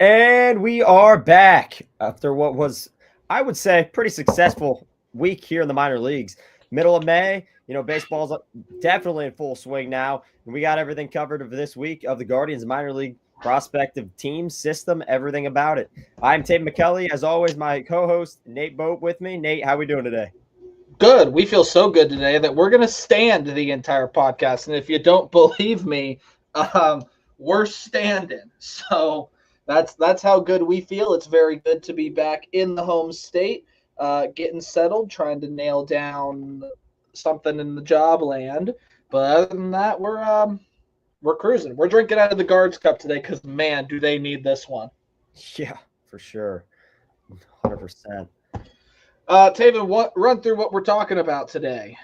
And we are back after what was, I would say, pretty successful week here in the minor leagues. Middle of May, baseball's definitely in full swing now. And we got everything covered of this week of the Guardians minor league prospective team system, everything about it. I'm Tate McKelly. As always, my co-host, Nate Boat with me. Nate, how we doing today? Good. We feel so good today that we're going to stand the entire podcast. And if you don't believe me, um, we're standing. So that's how good we feel. It's very good to be back in the home state, getting settled, trying to nail down something in the job land. But other than that, we're cruising. We're drinking out of the Guards Cup today because man, do they need this one. Yeah, for sure. 100%. Taven, run through what we're talking about today.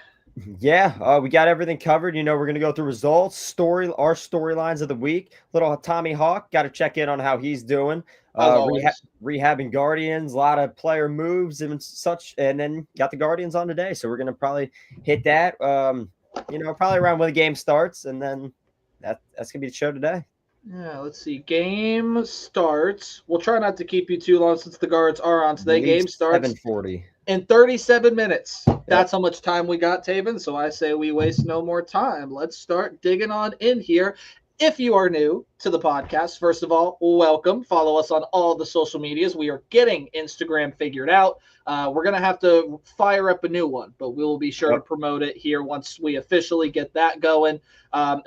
Yeah, we got everything covered. We're going to go through results, our storylines of the week. Little Tommy Hawk, got to check in on how he's doing. As always. Rehabbing Guardians, a lot of player moves and such, and then got the Guardians on today. So we're going to probably hit that, probably around when the game starts, and then that's going to be the show today. Yeah, let's see. Game starts. We'll try not to keep you too long since the Guards are on today. Game starts 7:40 in 37 minutes. Yep. That's how much time we got, Taven. So I say we waste no more time. Let's start digging on in here. If you are new to the podcast, first of all, welcome. Follow us on all the social medias. We are getting Instagram figured out. We're going to have to fire up a new one, but we will be sure to promote it here once we officially get that going.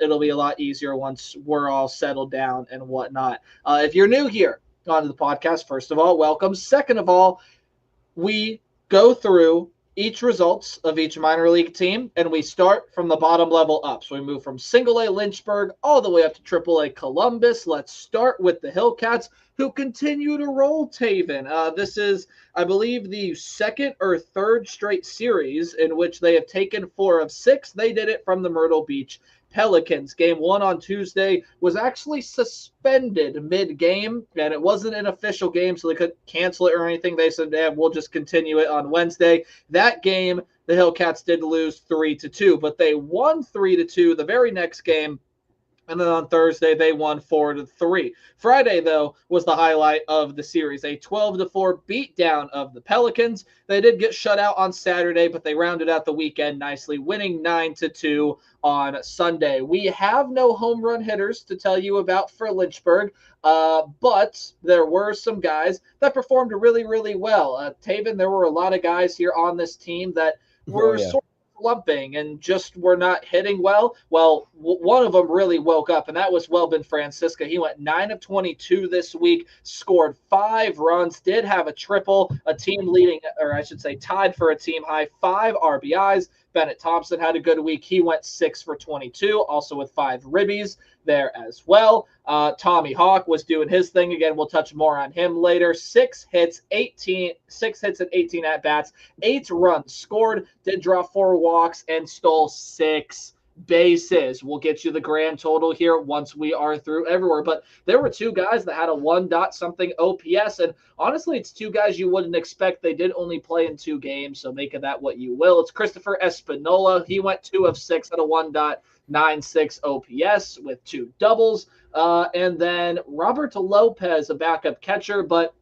It'll be a lot easier once we're all settled down and whatnot. If you're new here onto the podcast, first of all, welcome. Second of all, we go through each results of each minor league team, and we start from the bottom level up. So we move from single A Lynchburg all the way up to triple A Columbus. Let's start with the Hillcats, who continue to roll, Taven. This is, I believe, the second or third straight series in which they have taken 4 of 6. They did it from the Myrtle Beach Pelicans. Game 1 on Tuesday was actually suspended mid-game, and it wasn't an official game, so they couldn't cancel it or anything. They said, we'll just continue it on Wednesday. That game, the Hillcats did lose 3-2, but they won 3-2 the very next game. And then on Thursday, they won 4-3. Friday, though, was the highlight of the series. A 12-4 beatdown of the Pelicans. They did get shut out on Saturday, but they rounded out the weekend nicely, winning 9-2 on Sunday. We have no home run hitters to tell you about for Lynchburg, but there were some guys that performed really, really well. Taven, there were a lot of guys here on this team that were sort of lumping and just were not hitting well. Well, one of them really woke up, and that was Welbin Francisca. He went 9 of 22 this week, scored 5 runs, did have a triple, a team leading, or I should say tied for a team high, 5 RBIs. Bennett Thompson had a good week. He went 6 for 22, also with 5 ribbies there as well. Tommy Hawk was doing his thing again. We'll touch more on him later. 6 hits and 18 at-bats, 8 runs scored, did draw 4 walks, and stole 6 bases. We'll get you the grand total here once we are through everywhere. But there were 2 guys that had a 1-something OPS, and honestly, it's 2 guys you wouldn't expect. They did only play in 2 games, so make of that what you will. It's Christopher Espinola. He went 2 of 6 at a 1.96 OPS with 2 doubles. And then Robert Lopez, a backup catcher, but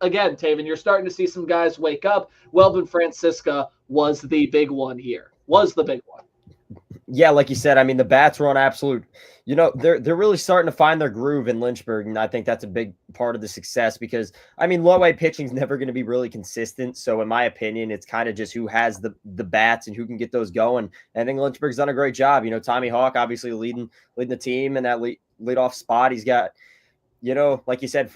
again, Taven, you're starting to see some guys wake up. Welbin Francisca was the big one here. Yeah, like you said, I mean, the bats were on absolute, they're really starting to find their groove in Lynchburg, and I think that's a big part of the success because, I mean, low-A pitching is never going to be really consistent, so in my opinion, it's kind of just who has the bats and who can get those going, and I think Lynchburg's done a great job. Tommy Hawk obviously leading the team in that leadoff spot. He's got, like you said,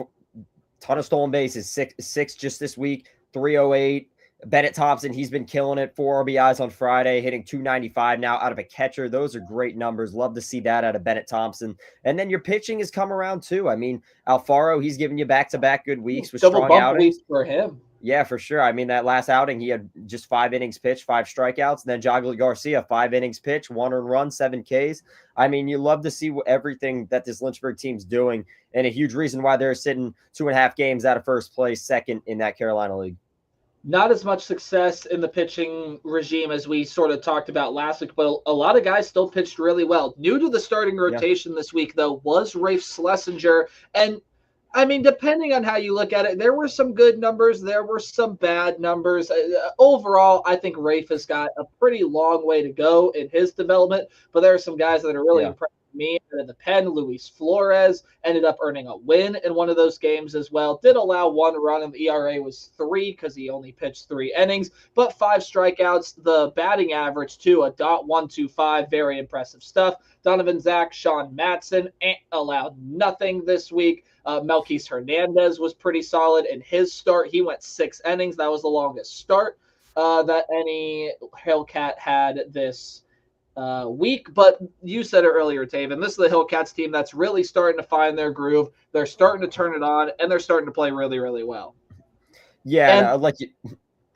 ton of stolen bases, six just this week, 308. Bennett Thompson, he's been killing it. 4 RBIs on Friday, hitting 295 now out of a catcher. Those are great numbers. Love to see that out of Bennett Thompson. And then your pitching has come around too. I mean, Alfaro, he's giving you back-to-back good weeks with double strong bump outings. Weeks for him. Yeah, for sure. I mean, that last outing, he had just 5 innings pitched, 5 strikeouts. And then Jogly Garcia, 5 innings pitched, 1 earned run, 7 Ks. I mean, you love to see everything that this Lynchburg team's doing. And a huge reason why they're sitting 2.5 games out of first place, second in that Carolina League. Not as much success in the pitching regime as we sort of talked about last week, but a lot of guys still pitched really well. New to the starting rotation this week, though, was Rafe Schlesinger. And I mean, depending on how you look at it, there were some good numbers. There were some bad numbers. Overall, I think Rafe has got a pretty long way to go in his development, but there are some guys that are really Yeah. impressed me. In the pen, Luis Flores ended up earning a win in one of those games as well. Did allow 1 run, and the ERA was 3 because he only pitched 3 innings, but 5 strikeouts. The batting average, too, a .125. Very impressive stuff. Donovan Zach, Sean Matson allowed nothing this week. Melquis Hernandez was pretty solid in his start. He went 6 innings. That was the longest start that any Hellcat had this week. But you said it earlier, Taven. This is the Hellcats team that's really starting to find their groove. They're starting to turn it on, and they're starting to play really, really well. Yeah, and, like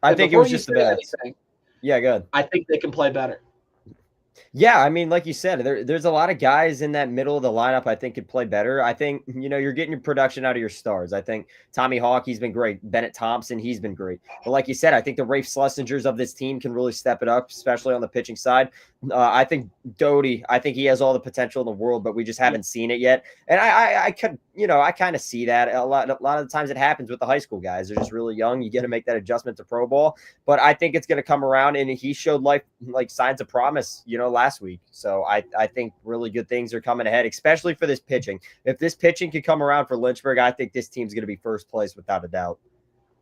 I think it was just the best. Yeah, good. I think they can play better. Yeah, I mean, like you said, there's a lot of guys in that middle of the lineup I think could play better. I think, you're getting your production out of your stars. I think Tommy Hawk, he's been great. Bennett Thompson, he's been great. But like you said, I think the Rafe Schlesingers of this team can really step it up, especially on the pitching side. I think Doty, I think he has all the potential in the world, but we just haven't seen it yet. And I could, I kind of see that a lot of the times it happens with the high school guys. They're just really young. You get to make that adjustment to pro ball, but I think it's going to come around, and he showed like signs of promise, last week. So I think really good things are coming ahead, especially for this pitching. If this pitching can come around for Lynchburg, I think this team's going to be first place without a doubt.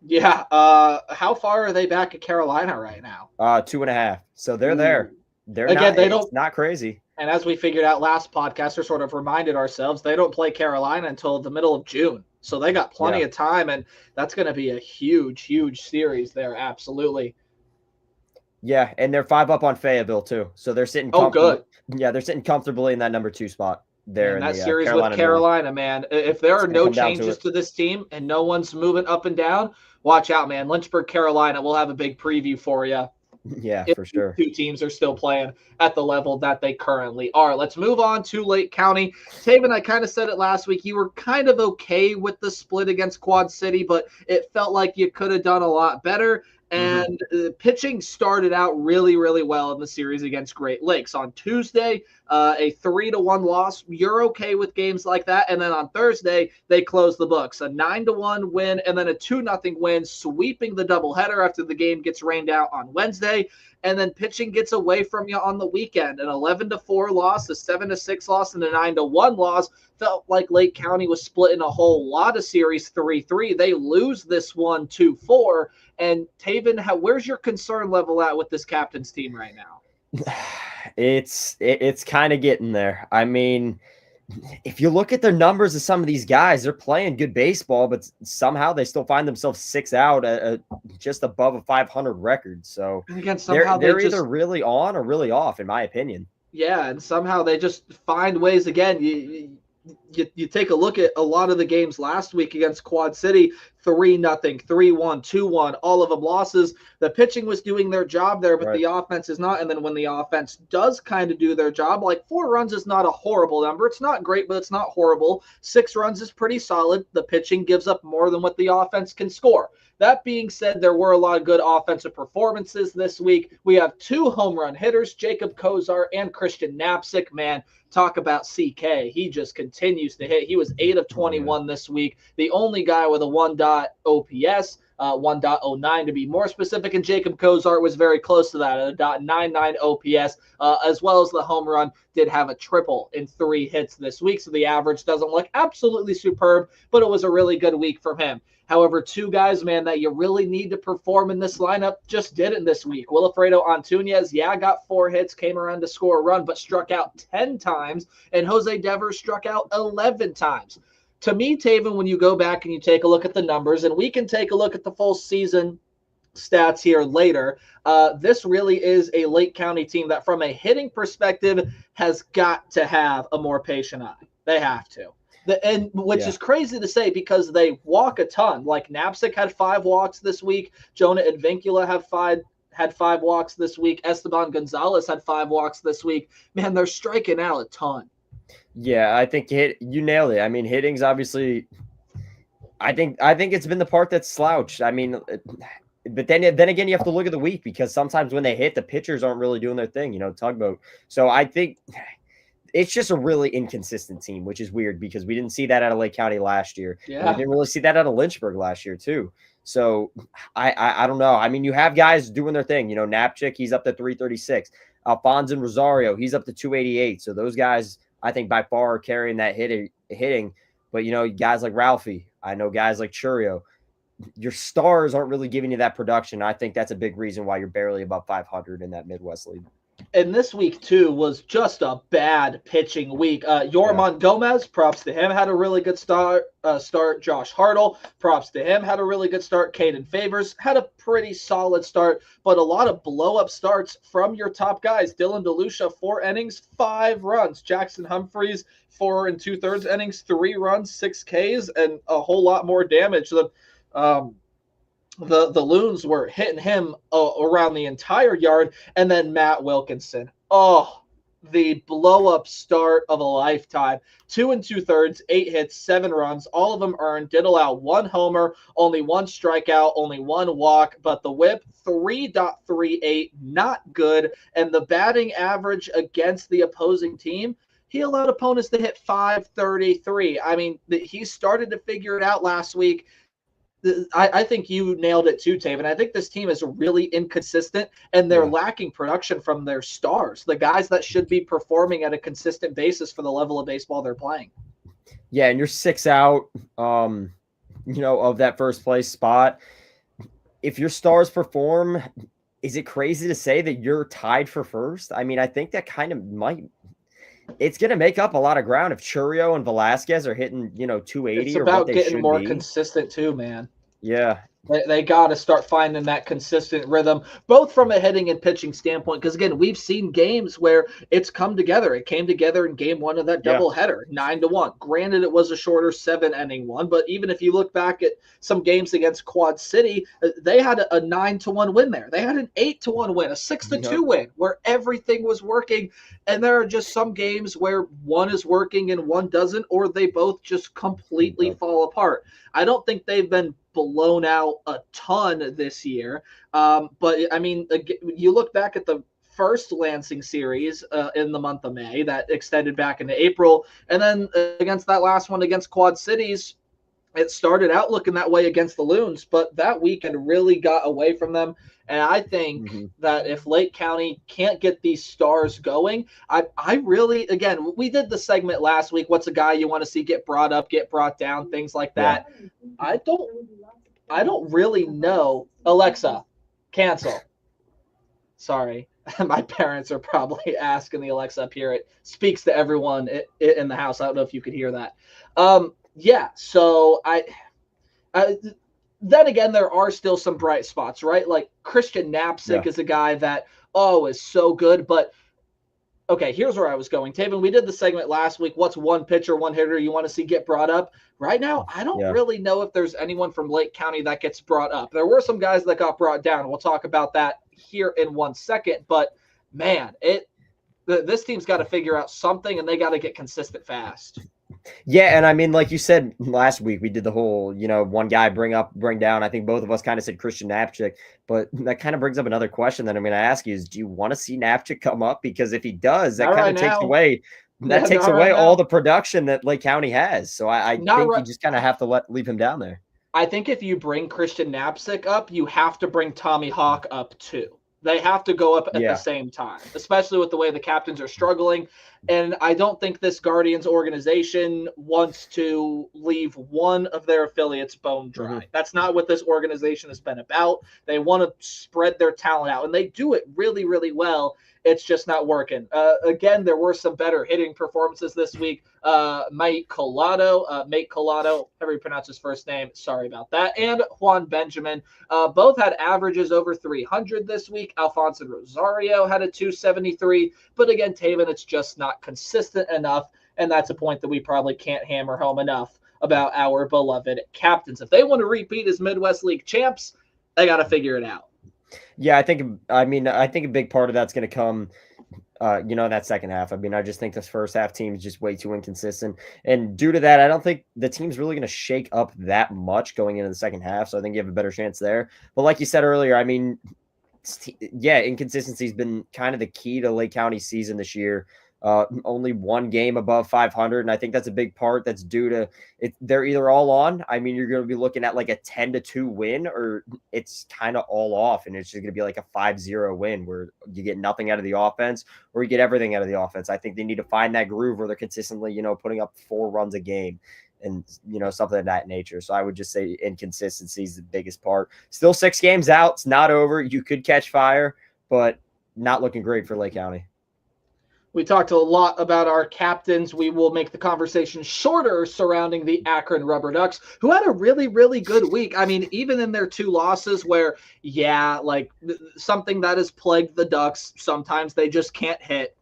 Yeah. How far are they back at Carolina right now? 2.5. So they're there. They're again, it's not crazy. And as we figured out last podcast, or sort of reminded ourselves, they don't play Carolina until the middle of June. So they got plenty of time, and that's going to be a huge, huge series there. Absolutely. Yeah, and they're 5 up on Fayetteville too. So they're sitting good. Yeah, they're sitting comfortably in that number 2 spot there. In that series with Carolina, man. If there are no changes to this team and no one's moving up and down, watch out, man. Lynchburg, Carolina, we'll have a big preview for you. Yeah, for sure. 2 teams are still playing at the level that they currently are. Let's move on to Lake County. Taven, I kind of said it last week. You were kind of okay with the split against Quad City, but it felt like you could have done a lot better. And pitching started out really, really well in the series against Great Lakes. On Tuesday, a 3-1 loss. You're okay with games like that. And then on Thursday, they closed the books. A 9-1 win and then a 2-0 win, sweeping the doubleheader after the game gets rained out on Wednesday. And then pitching gets away from you on the weekend. An 11-4 loss, a 7-6 loss, and a 9-1 loss. Felt like Lake County was splitting a whole lot of series 3-3. They lose this one 2-4. And Taven, where's your concern level at with this captain's team right now? It's kind of getting there. I mean, if you look at their numbers of some of these guys, they're playing good baseball, but somehow they still find themselves 6 out at just above a 500 record. So again, somehow they're either really on or really off, in my opinion. Yeah, and somehow they just find ways. Again, you take a look at a lot of the games last week against Quad City, 3-0, 3-1, 2-1, all of them losses. The pitching was doing their job there, but the offense is not. And then when the offense does kind of do their job, like 4 runs is not a horrible number. It's not great, but it's not horrible. 6 runs is pretty solid. The pitching gives up more than what the offense can score. That being said, there were a lot of good offensive performances this week. We have 2 home run hitters, Jacob Kozar and Christian Knapsick. Man, talk about CK. He just continues to hit. He was 8 of 21 this week. The only guy with a 1 OPS, 1.09 to be more specific, and Jacob Kozar was very close to that at a .99 OPS, as well as the home run. Did have a triple in 3 hits this week, so the average doesn't look absolutely superb, but it was a really good week from him. However, 2 guys, man, that you really need to perform in this lineup just didn't this week. Wilfredo Antunez, got 4 hits, came around to score a run, but struck out 10 times, and Jose Devers struck out 11 times. To me, Taven, when you go back and you take a look at the numbers, and we can take a look at the full season stats here later, this really is a Lake County team that, from a hitting perspective, has got to have a more patient eye. They have to. Which is crazy to say because they walk a ton. Like Knapsick had 5 walks this week. Jonah Advincula had 5 walks this week. Esteban Gonzalez had 5 walks this week. Man, they're striking out a ton. Yeah, I think you nailed it. I mean, hitting's obviously. I think it's been the part that's slouched. I mean, but then again, you have to look at the week because sometimes when they hit, the pitchers aren't really doing their thing. Tugboat. So I think. it's just a really inconsistent team, which is weird because we didn't see that out of Lake County last year. And we Yeah. didn't really see that out of Lynchburg last year too. So I don't know. I mean, you have guys doing their thing. Napchik, he's up to 336. Alphonse and Rosario, he's up to 288. So those guys, I think by far are carrying that hitting. But guys like Ralphie, I know guys like Churio. Your stars aren't really giving you that production. I think that's a big reason why you're barely above 500 in that Midwest League. And this week, too, was just a bad pitching week. Yorman Gomez, props to him, had a really good start. Josh Hartle, props to him, had a really good start. Caden Favors had a pretty solid start, but a lot of blow-up starts from your top guys. Dylan DeLucia, 4 innings, 5 runs. Jackson Humphreys, 4 2/3 innings, 3 runs, 6 Ks, and a whole lot more damage. The Loons were hitting him around the entire yard. And then Matt Wilkinson. Oh, the blow-up start of a lifetime. 2 2/3, 8 hits, 7 runs, all of them earned, did allow 1 homer, only 1 strikeout, only 1 walk, but the whip, 3.38, not good. And the batting average against the opposing team, he allowed opponents to hit .533. I mean, he started to figure it out last week. I think you nailed it too, Taven. I think this team is really inconsistent, and they're lacking production from their stars, the guys that should be performing at a consistent basis for the level of baseball they're playing. Yeah, and you're 6 out, of that first place spot. If your stars perform, is it crazy to say that you're tied for first? I mean, I think that kind of might. It's going to make up a lot of ground if Churio and Velasquez are hitting, 280. It's about or what they getting should more be. consistent too, man. Yeah. They got to start finding that consistent rhythm, both from a hitting and pitching standpoint. Because, again, we've seen games where it's come together. It came together in game 1 of that doubleheader, 9-1. Granted, it was a shorter 7-inning one, but even if you look back at some games against Quad City, they had a 9-1 win there. They had an 8-1 win, a 6-2 win, where everything was working. And there are just some games where one is working and one doesn't, or they both just completely fall apart. I don't think they've been blown out a ton this year. But I mean, you look back at the first Lansing series in the month of May that extended back into April. And then against that last one against Quad Cities, it started out looking that way against the Loons, but that weekend really got away from them. And I think that if Lake County can't get these stars going, I really, again, we did the segment last week, what's a guy you want to see get brought up, get brought down, things like that. I don't really know. Alexa, cancel. Sorry. My parents are probably asking the Alexa up here. It speaks to everyone in the house. I don't know if you could hear that. Yeah, so then again, there are still some bright spots, right? Like Christian Knapczyk is a guy that, is so good. But, okay, here's where I was going. Taven, we did the segment last week. What's one pitcher, one hitter you want to see get brought up? Right now, I don't really know if there's anyone from Lake County that gets brought up. There were some guys that got brought down. We'll talk about that here in 1 second. But, man, this team's got to figure out something, and they got to get consistent fast. Yeah, and I mean, like you said last week, we did the whole, one guy bring down. I think both of us kind of said Christian Knapczyk, but that kind of brings up another question that I'm going to ask you is, do you want to see Knapczyk come up? Because if he does, that kind of takes away all the production that Lake County has. So I think you just kind of have to leave him down there. I think if you bring Christian Knapczyk up, you have to bring Tommy Hawk up too. They have to go up at the same time, especially with the way the captains are struggling. And I don't think this Guardians organization wants to leave one of their affiliates bone dry. That's not what this organization has been about. They want to spread their talent out, and they do it really, really well. It's just not working. Again, there were some better hitting performances this week. Mate Collado, however you pronounce his first name, sorry about that, and Juan Benjamin. Both had averages over 300 this week. Alphonse and Rosario had a 273. But again, Taven, it's just not consistent enough, and that's a point that we probably can't hammer home enough about our beloved captains. If they want to repeat as Midwest League champs, they got to figure it out. Yeah, I think a big part of that's going to come, in that second half. I mean, I just think this first half team is just way too inconsistent. And due to that, I don't think the team's really going to shake up that much going into the second half. So I think you have a better chance there. But like you said earlier, I mean, inconsistency has been kind of the key to Lake County's season this year. only one game above 500. And I think that's a big part that's due to it. They're either all on. I mean, you're going to be looking at like a 10-2 win, or it's kind of all off. And it's just going to be like a 5-0 win where you get nothing out of the offense or you get everything out of the offense. I think they need to find that groove where they're consistently, putting up 4 runs a game and, something of that nature. So I would just say inconsistency is the biggest part. Still 6 games out. It's not over. You could catch fire, but not looking great for Lake County. We talked a lot about our captains. We will make the conversation shorter surrounding the Akron Rubber Ducks, who had a really, really good week. I mean, even in their 2 losses where, like something that has plagued the Ducks, sometimes they just can't hit.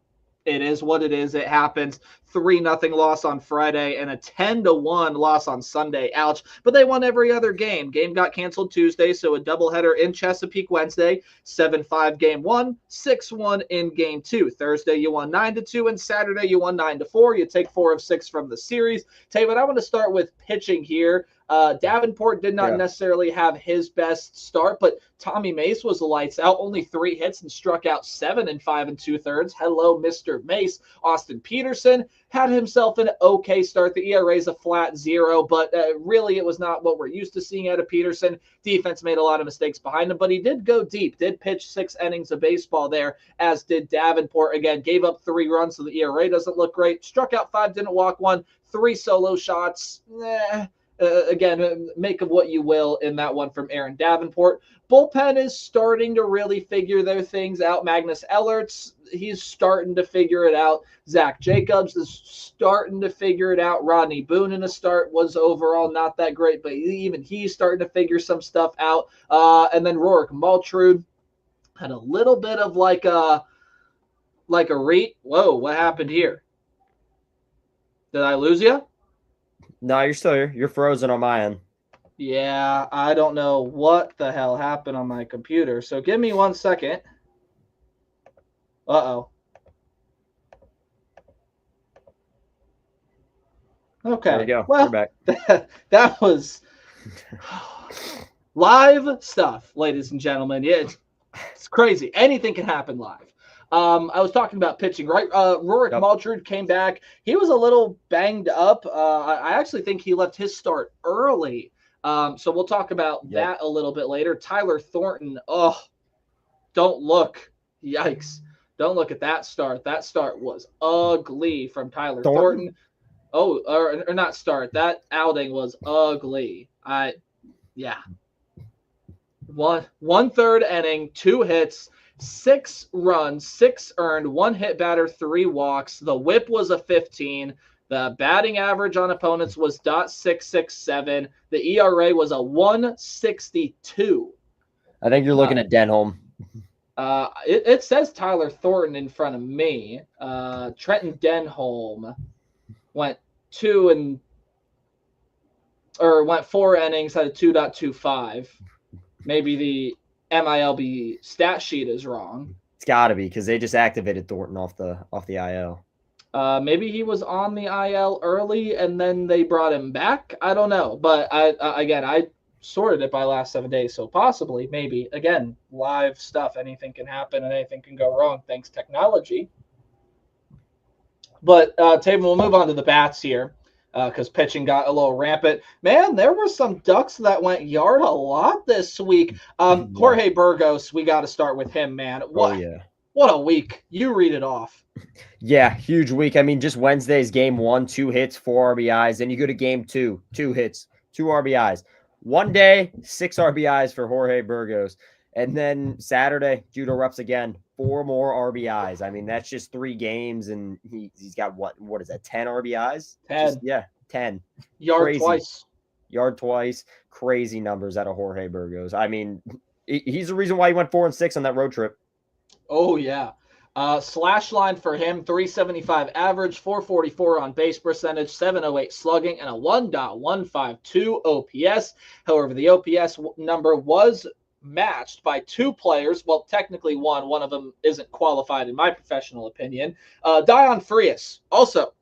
It is what it is. It happens. 3-0 loss on Friday and a 10-1 loss on Sunday. Ouch. But they won every other game. Game got canceled Tuesday, so a doubleheader in Chesapeake Wednesday. 7-5 game 1, 6-1 in game 2. Thursday you won 9-2, and Saturday you won 9-4. You take 4 of 6 from the series. Taven, I want to start with pitching here. Davenport did not necessarily have his best start, but Tommy Mace was lights out. Only 3 hits and struck out 7 in 5 2/3. Hello, Mr. Mace. Austin Peterson had himself an okay start. The ERA is a flat 0, but really it was not what we're used to seeing out of Peterson. Defense made a lot of mistakes behind him, but he did go deep, did pitch 6 innings of baseball there, as did Davenport. Again, gave up 3 runs, so the ERA doesn't look great. Struck out 5, didn't walk 1, 3 solo shots. Again, make of what you will in that one from Aaron Davenport. Bullpen is starting to really figure their things out. Magnus Ellerts, he's starting to figure it out. Zach Jacobs is starting to figure it out. Rodney Boone in the start was overall not that great, but even he's starting to figure some stuff out. And then Rorik Maltrud had a little bit of like a read. Whoa, what happened here? Did I lose you? No, you're still here. You're frozen on my end. Yeah, I don't know what the hell happened on my computer. So give me 1 second. Uh-oh. Okay. There we go. Well, you're back. That was live stuff, ladies and gentlemen. Yeah, it's crazy. Anything can happen live. I was talking about pitching, right? Rorik Maltrud came back. He was a little banged up. I actually think he left his start early. So we'll talk about that a little bit later. Tyler Thornton. Oh, don't look. Yikes. Don't look at that start. That start was ugly from Tyler Thornton. Oh, or not start. That outing was ugly. Yeah. 1/3 inning, 2 hits. 6 runs, 6 earned, 1 hit batter, 3 walks. The whip was a 15. The batting average on opponents was .667. The ERA was a 1.62. I think you're looking at Denholm. It says Tyler Thornton in front of me. Trenton Denholm went 4 innings, had a 2.25. Maybe the MILB stat sheet is wrong. It's got to be because they just activated Thornton off the IL. Maybe he was on the IL early and then they brought him back. I don't know, but I sorted it by last 7 days, so possibly, maybe, again, live stuff. Anything can happen and anything can go wrong thanks technology. But Taven, we'll move on to the bats here. Because pitching got a little rampant. Man, there were some Ducks that went yard a lot this week. Jorge Burgos, we got to start with him, man. What a week. You read it off. Yeah, huge week. I mean, just Wednesday's game 1, 2 hits, 4 RBIs. Then you go to game 2, 2 hits, 2 RBIs. One day, 6 RBIs for Jorge Burgos. And then Saturday, Judo Reps again, 4 more RBIs. I mean, that's just 3 games, and he's got what is that, 10 RBIs? 10. 10. Yard Crazy. twice. Yard twice. Crazy numbers out of Jorge Burgos. I mean, he's the reason why he went 4-6 on that road trip. Oh, yeah. Slash line for him, 375 average, 444 on base percentage, 708 slugging, and a 1.152 OPS. However, the OPS number was matched by 2 players. Well, technically one of them isn't qualified in my professional opinion. Dion Frias, also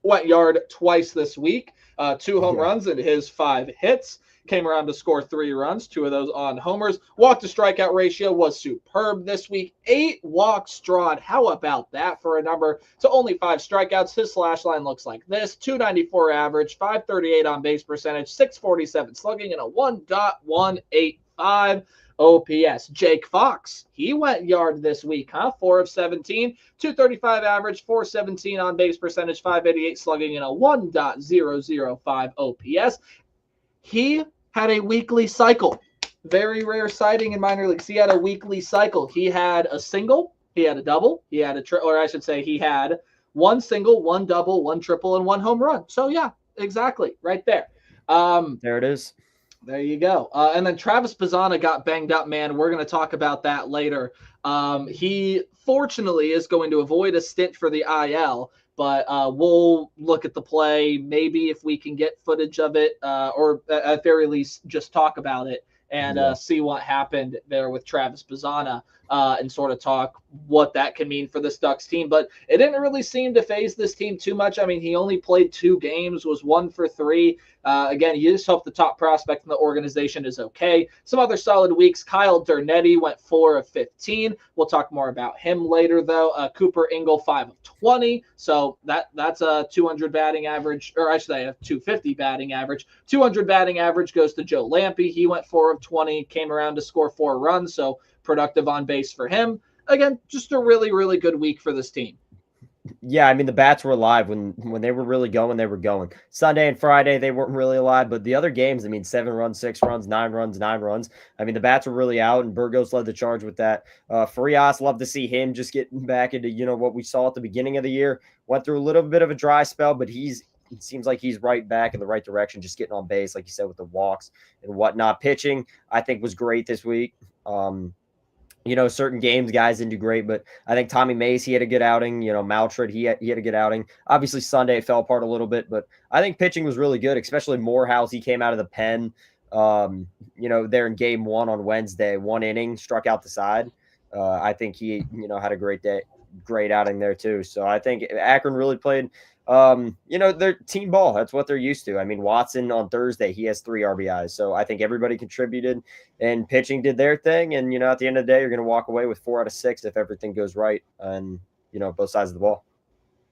went yard twice this week, 2 home runs in his 5 hits. Came around to score 3 runs, 2 of those on homers. Walk to strikeout ratio was superb this week. 8 walks drawn. How about that for a number to only 5 strikeouts? His slash line looks like this: 294 average, 538 on base percentage, 647 slugging, and a 1.185 OPS. Jake Fox, he went yard this week, 4 of 17, 235 average, 417 on base percentage, 588 slugging, and a 1.005 OPS. He had a weekly cycle. Very rare sighting in minor leagues. He had a weekly cycle. He had a single, he had a double, he had he had 1 single, 1 double, 1 triple, and 1 home run. So yeah, exactly, right there. There it is. There you go. And then Travis Bazzana got banged up, man. We're going to talk about that later. He fortunately is going to avoid a stint for the IL, but we'll look at the play, maybe if we can get footage of it, or at very least just talk about it and see what happened there with Travis Bazzana, and sort of talk what that can mean for this Ducks team. But it didn't really seem to phase this team too much. I mean, he only played 2 games, was 1 for 3. Again, you just hope the top prospect in the organization is okay. Some other solid weeks. Kyle Dernetti went 4 of 15. We'll talk more about him later, though. Cooper Ingle, 5 of 20. So that's a 200 batting average, or I should say a 250 batting average. 200 batting average goes to Joe Lampe. He went 4 of 20, came around to score 4 runs, so productive on base for him. Again, just a really, really good week for this team. Yeah, I mean, the bats were alive when they were really going, they were going. Sunday and Friday, they weren't really alive, but the other games, I mean, 7 runs, 6 runs, 9 runs, 9 runs. I mean, the bats were really out, and Burgos led the charge with that. Frias, love to see him just getting back into, what we saw at the beginning of the year. Went through a little bit of a dry spell, but it seems like he's right back in the right direction, just getting on base, like you said, with the walks and whatnot. Pitching, I think, was great this week. Certain games guys didn't do great, but I think Tommy Mace, he had a good outing. Maltrid, he had a good outing. Obviously, Sunday it fell apart a little bit, but I think pitching was really good, especially Morehouse. He came out of the pen, there in game 1 on Wednesday, 1 inning, struck out the side. I think he, had a great day, great outing there too. So I think Akron really played, their team ball. That's what they're used to. I mean, Watson on Thursday, he has 3 RBIs. So I think everybody contributed, and pitching did their thing. And, at the end of the day, you're going to walk away with 4 out of 6 if everything goes right and, both sides of the ball.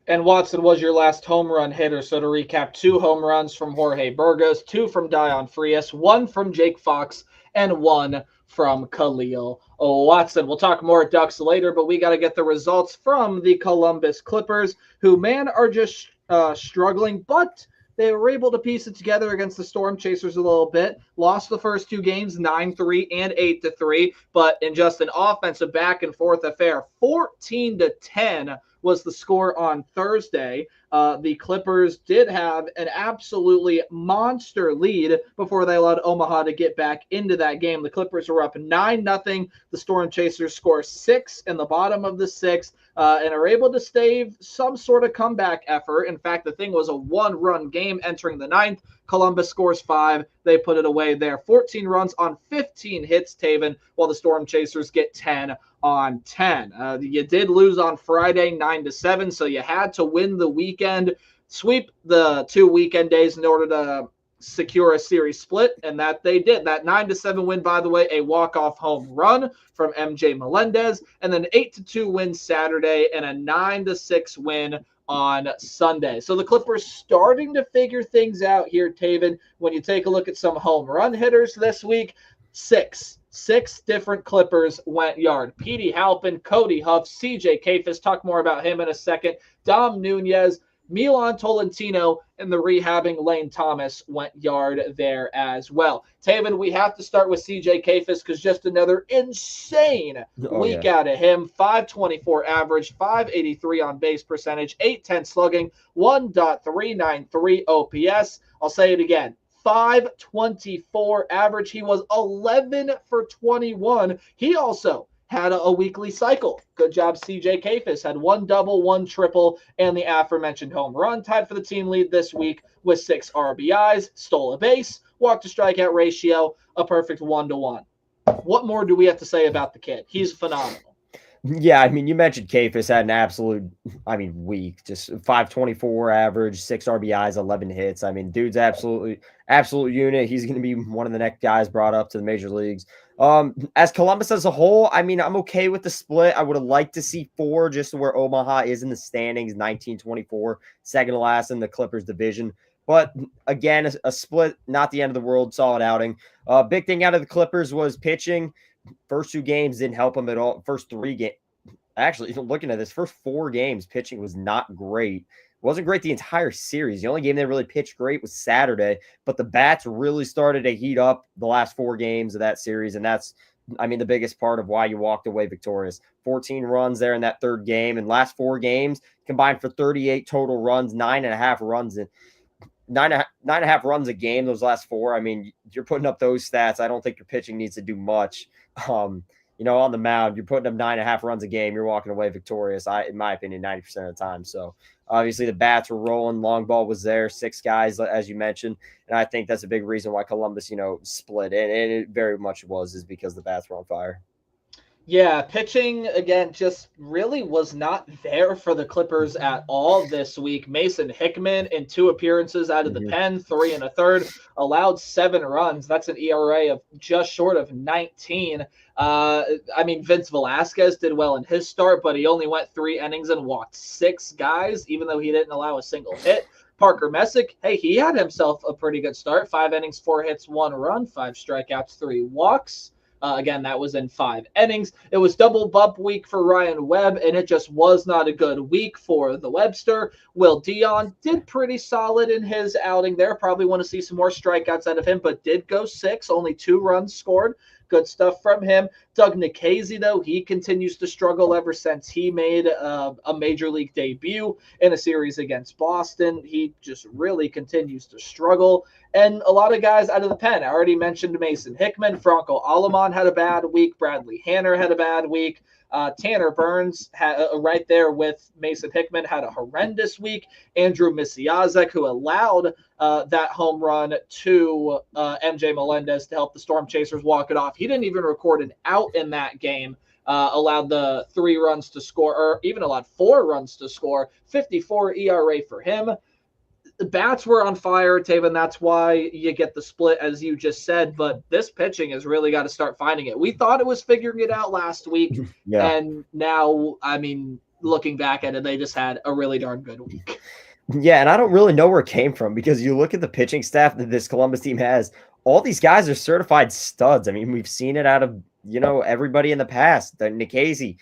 And Watson was your last home run hitter. So to recap, 2 home runs from Jorge Burgos, 2 from Dion Frias, 1 from Jake Fox, and 1 from Khalil Watson. We'll talk more Ducks later, but we got to get the results from the Columbus Clippers, who, man, are just struggling, but they were able to piece it together against the Storm Chasers a little bit. Lost the first 2 games, 9-3 and 8-3, but in just an offensive back and forth affair, 14-10 was the score on Thursday. The Clippers did have an absolutely monster lead before they allowed Omaha to get back into that game. The Clippers were up 9-0. The Storm Chasers score 6 in the bottom of the 6th and are able to stave some sort of comeback effort. In fact, the thing was a 1-run game entering the 9th. Columbus scores 5. They put it away there. 14 runs on 15 hits, Taven, while the Storm Chasers get 10 on 10. You did lose on Friday 9-7, so you had to win the weekend, sweep the 2 weekend days in order to secure a series split, and that they did. That 9-7 win, by the way, a walk-off home run from MJ Melendez, and then 8-2 win Saturday and a 9-6 win on Sunday. So the Clippers starting to figure things out here, Taven. When you take a look at some home run hitters this week, 6 different Clippers went yard. Petey Halpin, Cody Huff, CJ Kafis, talk more about him in a second. Dom Nunez, Milan Tolentino, and the rehabbing Lane Thomas went yard there as well. Taven, we have to start with CJ Kafis because just another insane week out of him. 524 average, 583 on base percentage, 810 slugging, 1.393 OPS. I'll say it again. 524 average. He was 11 for 21. He also had a weekly cycle. Good job, CJ Kafis. Had 1 double, 1 triple, and the aforementioned home run. Tied for the team lead this week with 6 RBIs. Stole a base. Walk to strikeout ratio, a perfect 1-to-1. What more do we have to say about the kid? He's phenomenal. Yeah, I mean, you mentioned Kafis had an absolute, week, just 524 average, 6 RBIs, 11 hits. I mean, dude's absolute unit. He's going to be one of the next guys brought up to the major leagues. As Columbus as a whole, I mean, I'm okay with the split. I would have liked to see 4 just to where Omaha is in the standings, 19-24, second to last in the Clippers division. But again, a split, not the end of the world, solid outing. Big thing out of the Clippers was pitching. First 2 games didn't help him at all. First 3 games, actually, looking at this, first 4 games, pitching was not great. It wasn't great the entire series. The only game they really pitched great was Saturday, but the bats really started to heat up the last 4 games of that series, and that's, the biggest part of why you walked away victorious. 14 runs there in that 3rd game, and last 4 games combined for 38 total runs, 9.5 runs in 9.5 runs a game. Those last 4, I mean, you're putting up those stats. I don't think your pitching needs to do much. On the mound, you're putting up 9.5 runs a game. You're walking away victorious. In my opinion, 90% of the time. So obviously the bats were rolling. Long ball was there. 6 guys, as you mentioned, and I think that's a big reason why Columbus, split. And it very much is because the bats were on fire. Yeah, pitching again just really was not there for the Clippers at all this week. Mason Hickman in 2 appearances out of the pen, 3 1/3, allowed 7 runs. That's an ERA of just short of 19. Vince Velasquez did well in his start, but he only went 3 innings and walked 6 guys, even though he didn't allow a single hit. Parker Messick, hey, he had himself a pretty good start. 5 innings, 4 hits, 1 run, 5 strikeouts, 3 walks. Again, that was in 5 innings. It was double bump week for Ryan Webb, and it just was not a good week for the Webster. Will Dion did pretty solid in his outing there. Probably want to see some more strikeouts out of him, but did go 6, only 2 runs scored. Good stuff from him. Doug Nikhazy, though, he continues to struggle ever since he made a major league debut in a series against Boston. He just really continues to struggle. And a lot of guys out of the pen. I already mentioned Mason Hickman. Franco Aleman had a bad week. Bradley Hanner had a bad week. Tanner Burns had right there with Mason Hickman had a horrendous week. Andrew Misiazek, who allowed that home run to MJ Melendez to help the Storm Chasers walk it off. He didn't even record an out in that game. Allowed the 3 runs to score, or even allowed 4 runs to score. 54 ERA for him. The bats were on fire, Taven. That's why you get the split, as you just said. But this pitching has really got to start finding it. We thought it was figuring it out last week. Yeah. And now, looking back at it, they just had a really darn good week. Yeah, and I don't really know where it came from because you look at the pitching staff that this Columbus team has, all these guys are certified studs. I mean, we've seen it out of, everybody in the past. The Nikhazy,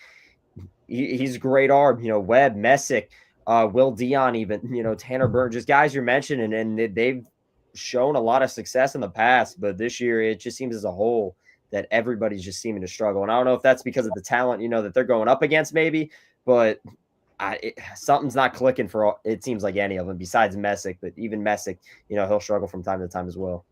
he's a great arm. Webb, Messick, Will Dion, even, Tanner Burns, just guys you're mentioning, and they've shown a lot of success in the past, but this year it just seems as a whole that everybody's just seeming to struggle. And I don't know if that's because of the talent, that they're going up against maybe, but something's not clicking for it seems like any of them besides Messick, but even Messick, he'll struggle from time to time as well.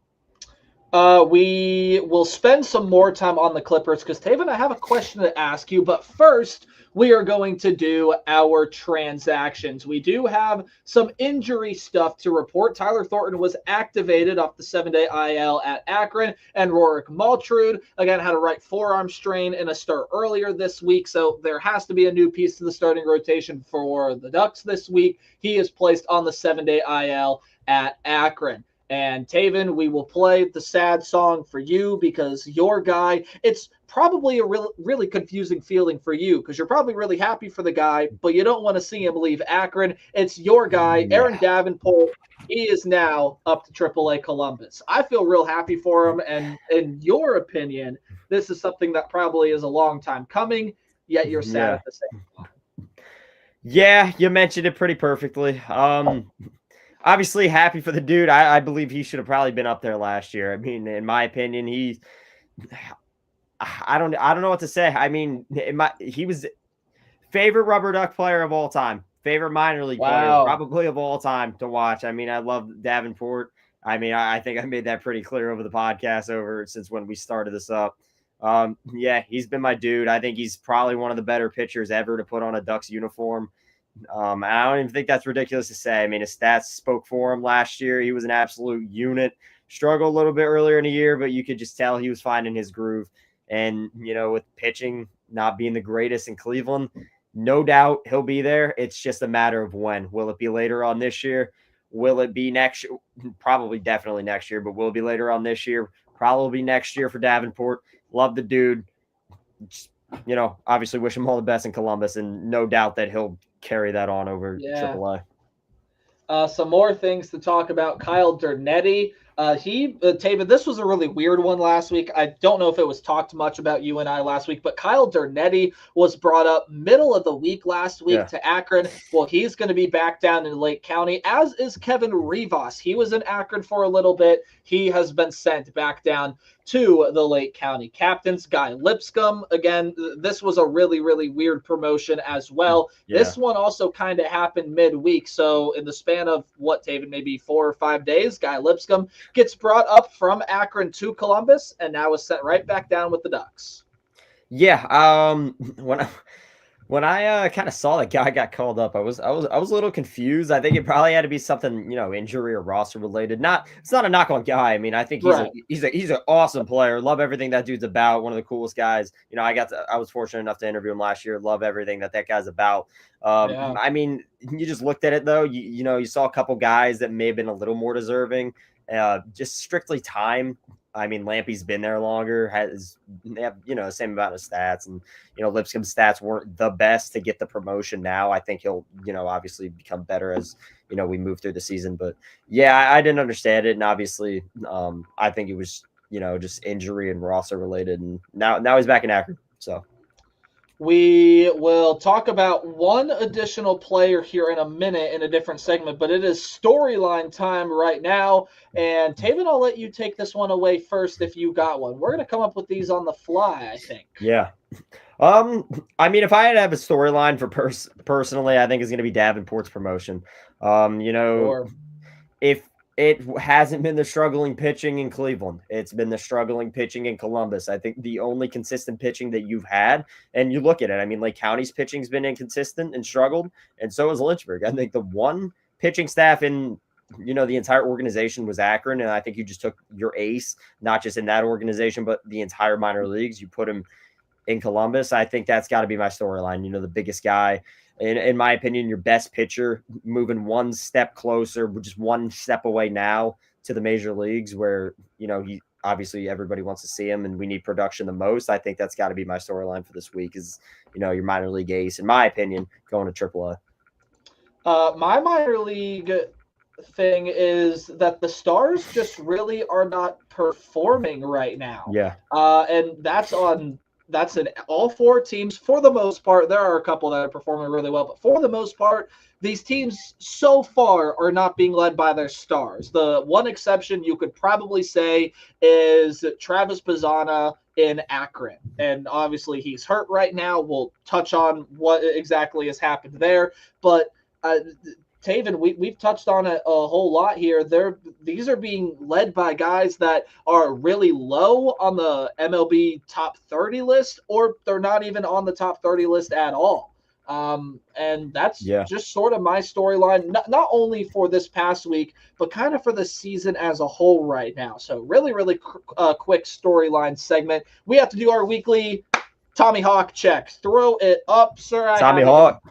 We will spend some more time on the Clippers because, Taven, I have a question to ask you. But first, we are going to do our transactions. We do have some injury stuff to report. Tyler Thornton was activated off the 7-day IL at Akron, and Rorik Maltrud, again, had a right forearm strain in a start earlier this week. So there has to be a new piece to the starting rotation for the Ducks this week. He is placed on the 7-day IL at Akron. And Taven, we will play the sad song for you because your guy, it's probably a really confusing feeling for you because you're probably really happy for the guy, but you don't want to see him leave Akron. It's your guy, Aaron Davenport. He is now up to AAA Columbus. I feel real happy for him. And in your opinion, this is something that probably is a long time coming, yet you're sad at the same time. Yeah, you mentioned it pretty perfectly. Obviously happy for the dude. I believe he should have probably been up there last year. I mean, in my opinion, I don't know what to say. I mean, he was favorite rubber duck player of all time, favorite minor league player probably of all time to watch. I mean, I love Davenport. I mean, I think I made that pretty clear over the podcast since when we started this up. Yeah, he's been my dude. I think he's probably one of the better pitchers ever to put on a Ducks uniform. And I don't even think that's ridiculous to say. I mean, his stats spoke for him last year. He was an absolute unit. Struggled a little bit earlier in the year, but you could just tell he was finding his groove. And, with pitching, not being the greatest in Cleveland. No doubt he'll be there. It's just a matter of when. Will it be later on this year? Will it be next year? Probably definitely next year, but will it be later on this year? Probably next year for Davenport. Love the dude. Just, obviously wish him all the best in Columbus, and no doubt that he'll carry that on over AAA. Some more things to talk about. Kyle Dernetti. Taven, this was a really weird one last week. I don't know if it was talked much about you and I last week, but Kyle Dernetti was brought up middle of the week last week to Akron. Well, he's going to be back down in Lake County, as is Kevin Rivas. He was in Akron for a little bit. He has been sent back down to the Lake County Captains. Guy Lipscomb, again, this was a really, really weird promotion as well. Yeah. This one also kind of happened midweek. So in the span of Taven, maybe 4 or 5 days, Guy Lipscomb gets brought up from Akron to Columbus and now is sent right back down with the Ducks. Yeah. When I kind of saw that guy got called up, I was a little confused. I think it probably had to be something, injury or roster related. It's not a knock on Guy. I mean, I think he's an awesome player. Love everything that dude's about. One of the coolest guys. I was fortunate enough to interview him last year. Love everything that guy's about. I mean, you just looked at it though. You saw a couple guys that may have been a little more deserving. Just strictly time. I mean, Lampy's been there longer, they have, the same amount of stats, and, Lipscomb's stats weren't the best to get the promotion now. I think he'll, obviously become better as, we move through the season, but yeah, I didn't understand it. And obviously, I think it was, just injury and roster related, and now he's back in Akron. So we will talk about one additional player here in a minute in a different segment, but it is storyline time right now. And Taven, I'll let you take this one away first if you got one. We're going to come up with these on the fly, I think. Yeah. I mean, if I had to have a storyline for personally, I think it's going to be Davenport's promotion. Sure. If it hasn't been the struggling pitching in Cleveland, it's been the struggling pitching in Columbus. I think the only consistent pitching that you've had, and you look at it, I mean, Lake County's pitching's been inconsistent and struggled, and so is Lynchburg. I think the one pitching staff in, the entire organization was Akron, and I think you just took your ace, not just in that organization, but the entire minor leagues. You put him in Columbus. I think that's got to be my storyline. The biggest guy. In my opinion, your best pitcher, moving one step closer, just one step away now to the major leagues where, he obviously everybody wants to see him and we need production the most. I think that's got to be my storyline for this week is, your minor league ace, in my opinion, going to AAA. My minor league thing is that the Stars just really are not performing right now. Yeah. And that's in all 4 teams for the most part. There are a couple that are performing really well, but for the most part, these teams so far are not being led by their stars. The one exception you could probably say is Travis Bazzana in Akron. And obviously he's hurt right now. We'll touch on what exactly has happened there. But Taven, we've touched on it a whole lot here. These are being led by guys that are really low on the MLB top 30 list, or they're not even on the top 30 list at all. And that's just sort of my storyline, not only for this past week, but kind of for the season as a whole right now. So really, really quick storyline segment. We have to do our weekly Tommy Hawk check. Throw it up, sir. Tommy Hawk.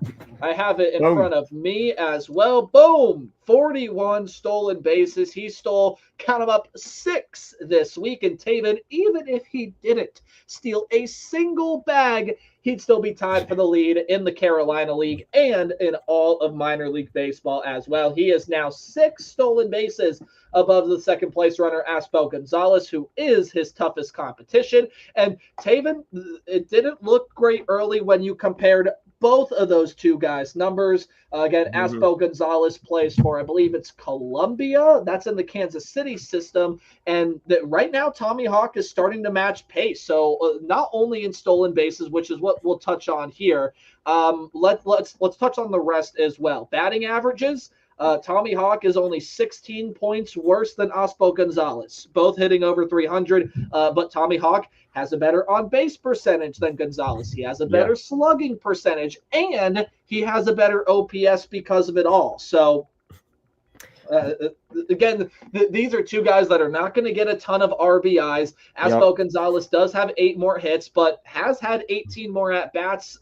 I have it in front of me as well. Boom. 41 stolen bases. He stole, count them up, 6 this week. And Taven, even if he didn't steal a single bag, he'd still be tied for the lead in the Carolina League and in all of minor league baseball as well. He is now 6 stolen bases above the second place runner, Asbel Gonzalez, who is his toughest competition. And Taven, it didn't look great early when you compared both of those two guys' numbers. Again, Asbel Gonzalez plays for, I believe it's Columbia. That's in the Kansas City system. And right now, Tommy Hawk is starting to match pace. So not only in stolen bases, which is what we'll touch on here. Let's touch on the rest as well. Batting averages. Tommy Hawk is only 16 points worse than Asbel Gonzalez, both hitting over 300. But Tommy Hawk has a better on-base percentage than Gonzalez. He has a better slugging percentage, and he has a better OPS because of it all. So Again, these are two guys that are not going to get a ton of RBIs. Asbel Gonzalez does have 8 more hits, but has had 18 more at-bats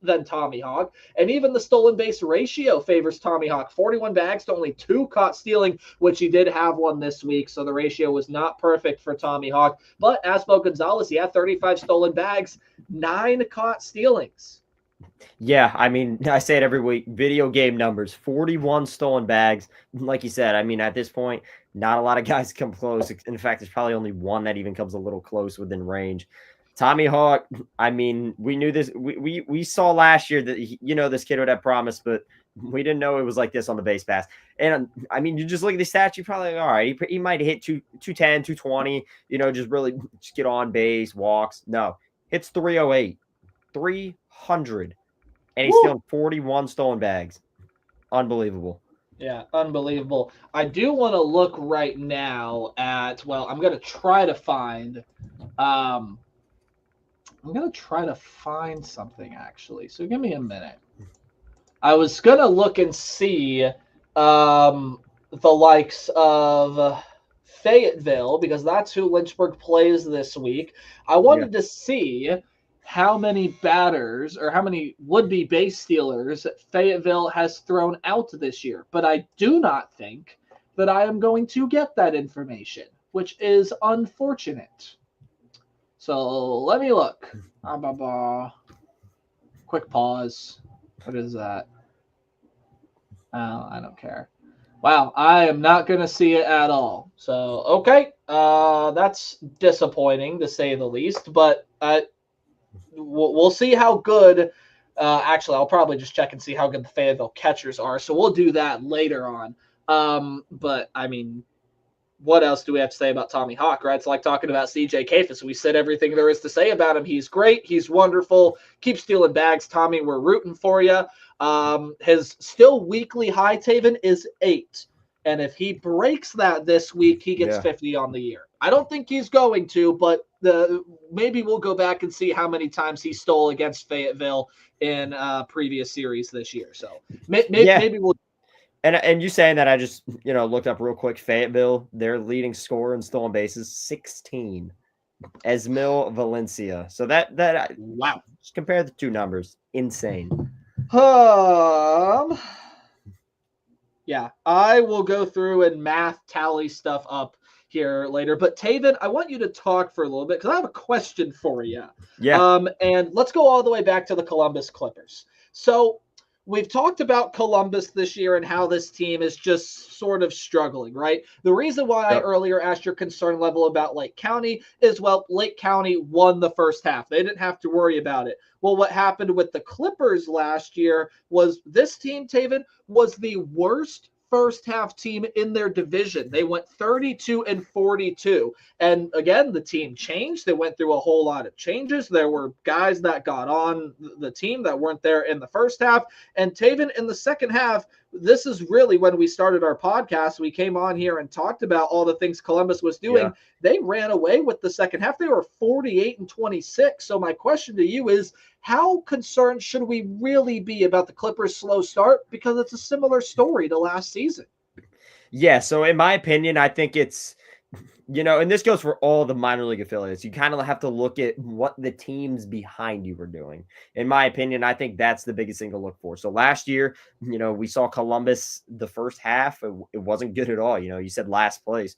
than Tommy Hawk. And even the stolen base ratio favors Tommy Hawk. 41 bags to only 2 caught stealing, which he did have one this week. So the ratio was not perfect for Tommy Hawk. But Asbel Gonzalez, he had 35 stolen bags, 9 caught stealings. Yeah, I mean, I say it every week. Video game numbers, 41 stolen bags. Like you said, I mean, at this point, not a lot of guys come close. In fact, there's probably only one that even comes a little close within range. Tommy Hawk, I mean, we knew this. We saw last year that, this kid would have promise, but we didn't know it was like this on the base pass. And, I mean, you just look at the stats, you're probably like, all right, he might hit 210, 220, just really just get on base, walks. No, hits 308, 300. And he's stealing 41 stolen bags. Unbelievable. Yeah, unbelievable. I do want to look right now at, I'm going to try to find something, actually. So give me a minute. I was going to look and see the likes of Fayetteville, because that's who Lynchburg plays this week. I wanted to see how many batters or how many would-be base stealers Fayetteville has thrown out this year. But I do not think that I am going to get that information, which is unfortunate. So let me look. Quick pause. What is that? I don't care. Wow, I am not going to see it at all. So, okay. That's disappointing, to say the least. But we'll see how good. Actually, I'll probably just check and see how good the Fayetteville catchers are. So we'll do that later on. But I mean, what else do we have to say about Tommy Hawk, right? It's like talking about CJ Kafis. We said everything there is to say about him. He's great. He's wonderful. Keep stealing bags, Tommy. We're rooting for you. His still weekly high, Taven, is 8. And if he breaks that this week, he gets 50 on the year. I don't think he's going to, but maybe we'll go back and see how many times he stole against Fayetteville in previous series this year. So maybe we'll. And you saying that, I just looked up real quick. Fayetteville, their leading scorer in stolen bases, 16. Esmil Valencia. So that wow. Just compare the two numbers. Insane. Yeah, I will go through and math tally stuff up here later. But Taven, I want you to talk for a little bit because I have a question for you. Yeah. And let's go all the way back to the Columbus Clippers. So we've talked about Columbus this year and how this team is just sort of struggling, right? The reason why I earlier asked your concern level about Lake County is, Lake County won the first half. They didn't have to worry about it. Well, what happened with the Clippers last year was this team, Taven, was the worst first half team in their division. They went 32-42. And again, the team changed. They went through a whole lot of changes. There were guys that got on the team that weren't there in the first half. And Taven, in the second half, this is really when we started our podcast. We came on here and talked about all the things Columbus was doing. Yeah. They ran away with the second half. They were 48-26. So my question to you is, how concerned should we really be about the Clippers' slow start? Because it's a similar story to last season. Yeah, so in my opinion, I think it's, and this goes for all the minor league affiliates. You kind of have to look at what the teams behind you were doing. In my opinion, I think that's the biggest thing to look for. So last year, we saw Columbus the first half. It wasn't good at all. You said last place,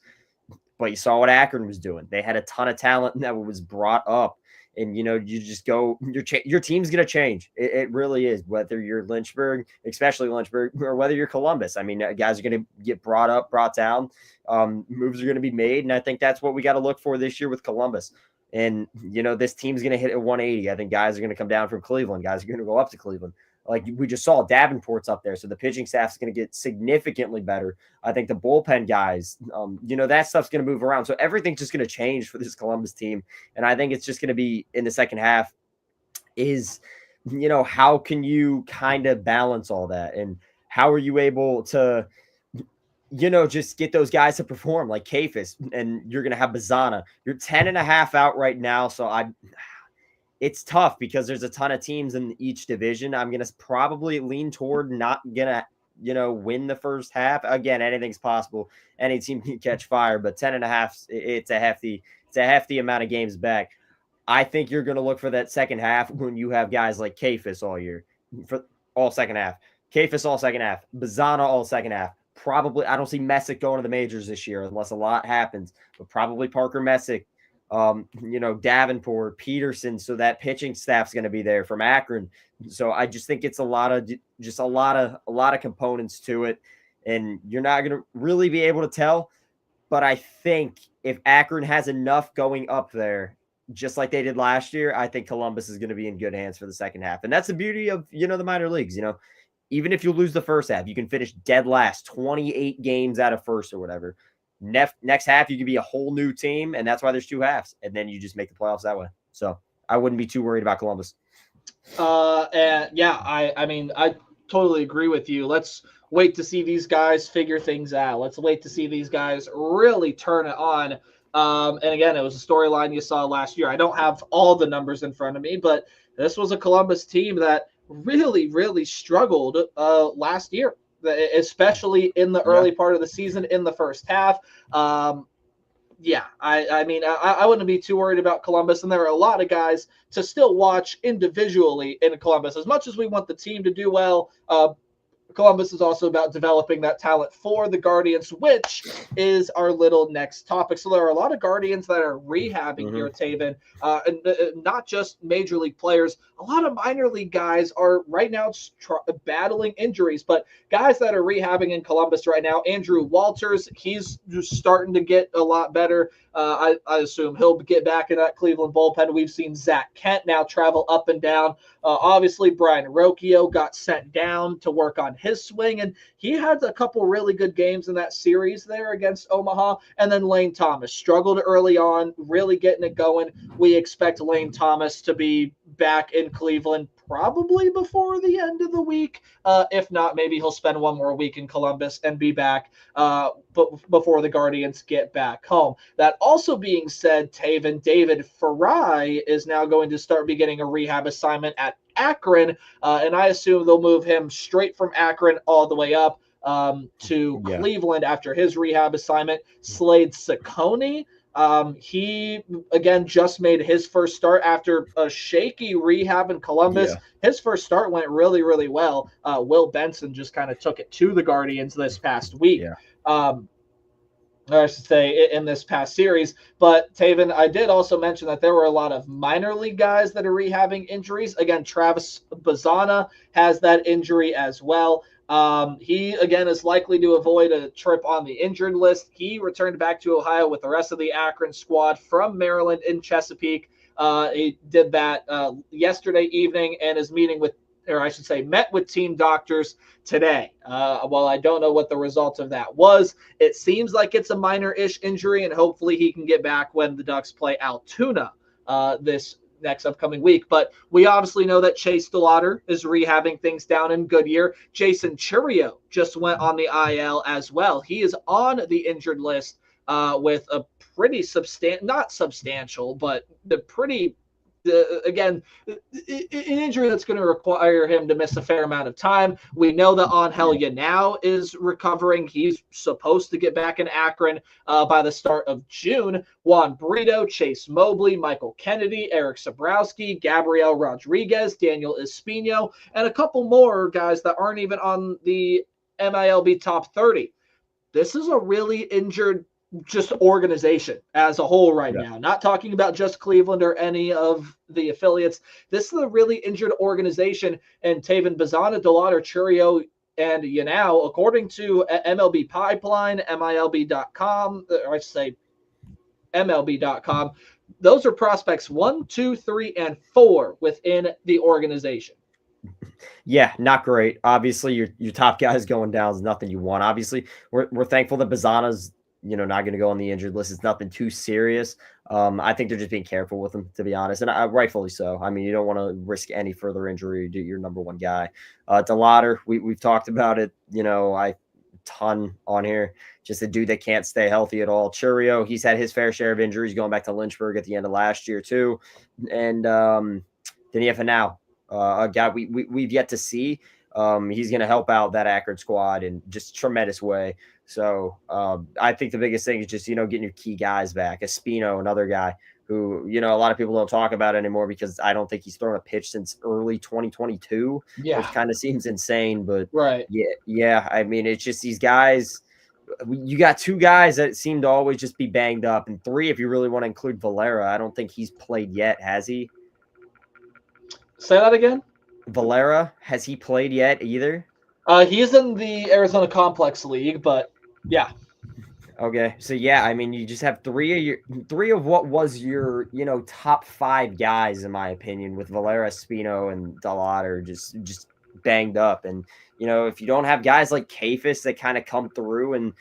but you saw what Akron was doing. They had a ton of talent that was brought up. And, you just go, your team's going to change. It really is, whether you're Lynchburg, especially Lynchburg, or whether you're Columbus. I mean, guys are going to get brought up, brought down. Moves are going to be made. And I think that's what we got to look for this year with Columbus. And, this team's going to hit at 180. I think guys are going to come down from Cleveland. Guys are going to go up to Cleveland. Like we just saw, Davenport's up there. So the pitching staff is going to get significantly better. I think the bullpen guys, that stuff's going to move around. So everything's just going to change for this Columbus team. And I think it's just going to be in the second half is, how can you kind of balance all that? And how are you able to, just get those guys to perform like Kafis, and you're going to have Bazana. You're 10.5 out right now. So it's tough because there's a ton of teams in each division. I'm going to probably lean toward not going to win the first half. Again, anything's possible. Any team can catch fire, but 10.5, it's a hefty amount of games back. I think you're going to look for that second half when you have guys like Kafis all year for all second half. Kafis all second half. Bazana all second half. Probably, I don't see Messick going to the majors this year unless a lot happens, but probably Parker Messick, Davenport, Peterson. So that pitching staff's going to be there from Akron. So I just think it's a lot of components to it, and you're not going to really be able to tell. But I think if Akron has enough going up there, just like they did last year, I think Columbus is going to be in good hands for the second half. And that's the beauty of, the minor leagues. Even if you lose the first half, you can finish dead last, 28 games out of first or whatever. Next half, you can be a whole new team, and that's why there's two halves. And then you just make the playoffs that way. So I wouldn't be too worried about Columbus. I totally agree with you. Let's wait to see these guys figure things out. Let's wait to see these guys really turn it on. And again, it was a storyline you saw last year. I don't have all the numbers in front of me, but this was a Columbus team that really, really struggled last year, especially in the early part of the season in the first half. I wouldn't be too worried about Columbus, and there are a lot of guys to still watch individually in Columbus. As much as we want the team to do well, Columbus is also about developing that talent for the Guardians, which is our little next topic. So there are a lot of Guardians that are rehabbing here, Taven, and not just major league players. A lot of minor league guys are right now battling injuries, but guys that are rehabbing in Columbus right now, Andrew Walters, he's just starting to get a lot better. I assume he'll get back in that Cleveland bullpen. We've seen Zach Kent now travel up and down. Obviously, Brian Rocchio got sent down to work on his swing, and he had a couple really good games in that series there against Omaha. And then Lane Thomas struggled early on, really getting it going. We expect Lane Thomas to be back in Cleveland probably before the end of the week. If not, maybe he'll spend one more week in Columbus and be back before the Guardians get back home. That also being said, Taven, David Fry is now going to start beginning a rehab assignment at Akron, and I assume they'll move him straight from Akron all the way up to Cleveland after his rehab assignment. Slade Ciccone, he again just made his first start after a shaky rehab in Columbus. His first start went really, really well. Will Benson just kind of took it to the Guardians this past week. I should say in this past series. But Taven, I did also mention that there were a lot of minor league guys that are rehabbing injuries. Again, Travis Bazana has that injury as well. He, again, is likely to avoid a trip on the injured list. He returned back to Ohio with the rest of the Akron squad from Maryland in Chesapeake. He did that yesterday evening and is met with team doctors today. While I don't know what the result of that was, it seems like it's a minor-ish injury, and hopefully he can get back when the Ducks play Altoona this next upcoming week. But we obviously know that Chase DeLauder is rehabbing things down in Goodyear. Jason Chourio just went on the IL as well. He is on the injured list with a pretty not substantial, but the pretty again, an injury that's going to require him to miss a fair amount of time. We know that Angel Yanao is recovering. He's supposed to get back in Akron by the start of June. Juan Brito, Chase Mobley, Michael Kennedy, Eric Sabrowski, Gabriel Rodriguez, Daniel Espino, and a couple more guys that aren't even on the MILB top 30. This is a really injured just organization as a whole right now. Not talking about just Cleveland or any of the affiliates. This is a really injured organization. And Taven, Bazana, DeLauder, Chourio, and Yanao, according to MLB Pipeline, MILB.com, or I should say MLB.com, those are prospects 1, 2, 3, and 4 within the organization. Yeah, not great. Obviously, your top guys going down is nothing you want. Obviously, we're thankful that Bazana's not going to go on the injured list. It's nothing too serious. I think they're just being careful with him, to be honest, and rightfully so. I mean, you don't want to risk any further injury to your number one guy. DeLauder, we've talked about it, a ton on here. Just a dude that can't stay healthy at all. Chourio, he's had his fair share of injuries going back to Lynchburg at the end of last year too. And then you have now a guy we've yet to see. He's going to help out that Akron squad in just a tremendous way. So I think the biggest thing is just, getting your key guys back. Espino, another guy who, a lot of people don't talk about anymore because I don't think he's thrown a pitch since early 2022, which kind of seems insane. But right. Yeah. I mean, it's just these guys. You got two guys that seem to always just be banged up, and three if you really want to include Valera. I don't think he's played yet, has he? Say that again? Valera, has he played yet either? He's in the Arizona Complex League, but yeah. Okay, so yeah, I mean, you just have three of what was your top 5 guys in my opinion, with Valera, Espino, and Delader just banged up, and if you don't have guys like Kayfus that kind of come through, and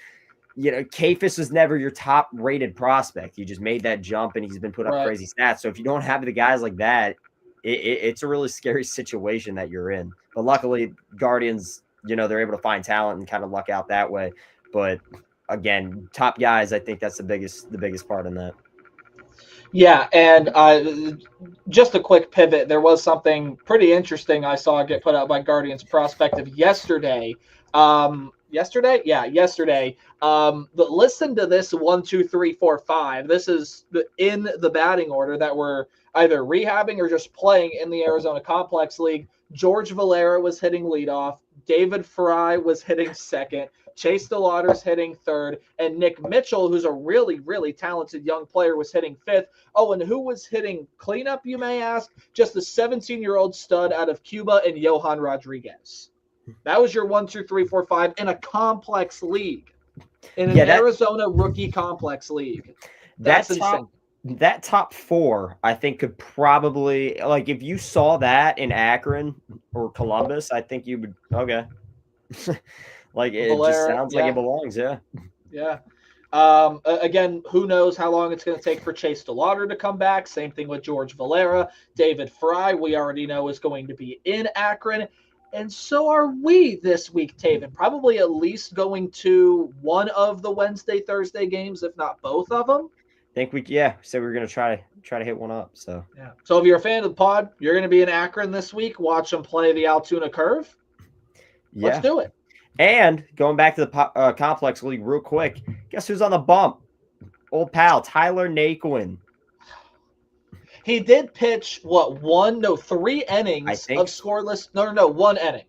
Kayfus was never your top rated prospect. He just made that jump, and he's been put up crazy stats. So if you don't have the guys like that, it's a really scary situation that you're in. But luckily, Guardians, they're able to find talent and kind of luck out that way. But again, top guys, I think that's the biggest part in that. Yeah, and just a quick pivot. There was something pretty interesting I saw get put out by Guardians Prospective yesterday. Yesterday. But listen to this 1, 2, 3, 4, 5. This is in the batting order that we're either rehabbing or just playing in the Arizona Complex League. George Valera was hitting leadoff. David Fry was hitting second. Chase DeLauder's hitting third. And Nick Mitchell, who's a really, really talented young player, was hitting fifth. Oh, and who was hitting cleanup, you may ask? Just the 17-year-old stud out of Cuba and Johan Rodriguez. That was your 1, 2, 3, 4, 5 in a complex league. In an Arizona rookie complex league. That's insane. That top 4, I think, could probably, like, if you saw that in Akron or Columbus, I think you would, okay. Like, it Valera, just sounds like it belongs, yeah. Yeah. Again, who knows how long it's going to take for Chase DeLauder to come back. Same thing with George Valera. David Fry, we already know, is going to be in Akron. And so are we this week, Taven. Probably at least going to one of the Wednesday, Thursday games, if not both of them. I think so we're going to try to hit one up. So yeah. So if you're a fan of the pod, you're going to be in Akron this week. Watch them play the Altoona Curve. Yeah. Let's do it. And going back to the Complex League real quick, guess who's on the bump? Old pal, Tyler Naquin. He did pitch, 3 innings of scoreless. No, 1 inning.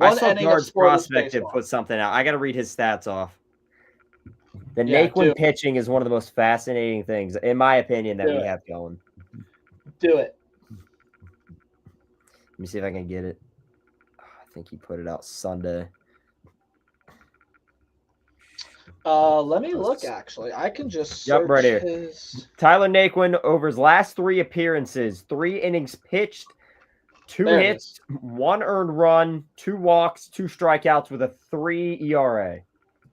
I saw Guards Prospective put something out. I got to read his stats off. The Naquin pitching is one of the most fascinating things, in my opinion, that we have going. Do it. Let me see if I can get it. I think he put it out Sunday. Let me look, actually. I can just search right here. Tyler Naquin, over his last 3 appearances, 3 innings pitched, 2 hits, 1 earned run, 2 walks, 2 strikeouts with a 3 ERA.